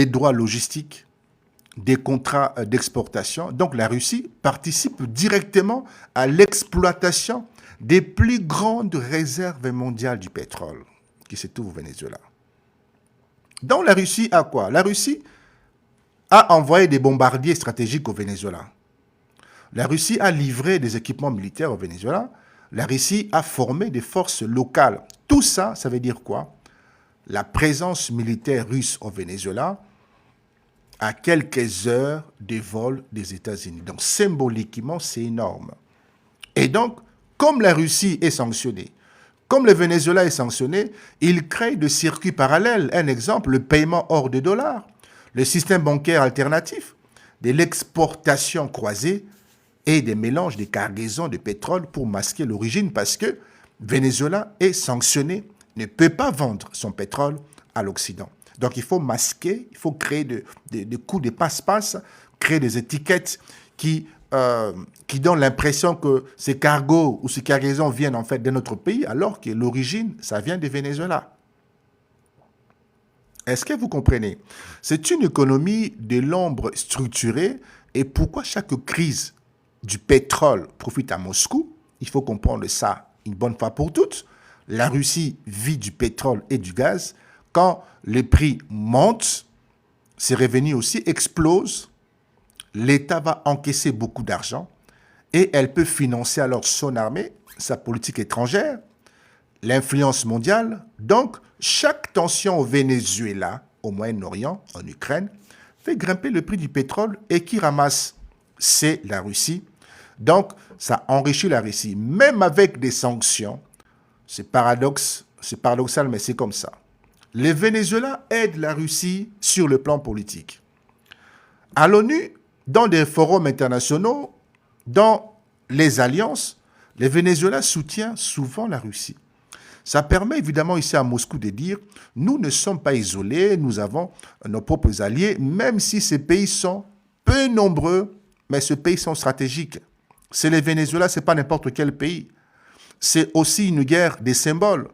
droits logistiques, des contrats d'exportation. Donc la Russie participe directement à l'exploitation des plus grandes réserves mondiales du pétrole qui se trouvent au Venezuela. Donc la Russie a quoi? La Russie a envoyé des bombardiers stratégiques au Venezuela. La Russie a livré des équipements militaires au Venezuela. La Russie a formé des forces locales. Tout ça, ça veut dire quoi? La présence militaire russe au Venezuela à quelques heures de vol des États-Unis. Donc symboliquement, c'est énorme. Et donc, comme la Russie est sanctionnée, comme le Venezuela est sanctionné, il crée des circuits parallèles. Un exemple, le paiement hors de dollars, le système bancaire alternatif, de l'exportation croisée et des mélanges, des cargaisons de pétrole pour masquer l'origine parce que Venezuela est sanctionné, ne peut pas vendre son pétrole à l'Occident. Donc il faut masquer, il faut créer des coups de passe-passe, créer des étiquettes qui donnent l'impression que ces cargos ou ces cargaisons viennent en fait de notre pays, alors que l'origine, ça vient du Venezuela. Est-ce que vous comprenez? C'est une économie de l'ombre structurée et pourquoi chaque crise du pétrole profite à Moscou? Il faut comprendre ça une bonne fois pour toutes. La Russie vit du pétrole et du gaz. Quand les prix montent, ses revenus aussi explosent. L'État va encaisser beaucoup d'argent et elle peut financer alors son armée, sa politique étrangère, l'influence mondiale. Donc, chaque tension au Venezuela, au Moyen-Orient, en Ukraine, fait grimper le prix du pétrole et qui ramasse, c'est la Russie. Donc, ça enrichit la Russie. Même avec des sanctions, c'est paradoxal, mais c'est comme ça. Le Venezuela aide la Russie sur le plan politique. À l'ONU, dans des forums internationaux, dans les alliances, le Venezuela soutient souvent la Russie. Ça permet évidemment ici à Moscou de dire « Nous ne sommes pas isolés, nous avons nos propres alliés, même si ces pays sont peu nombreux, mais ces pays sont stratégiques. » C'est le Venezuela, ce n'est pas n'importe quel pays. C'est aussi une guerre des symboles.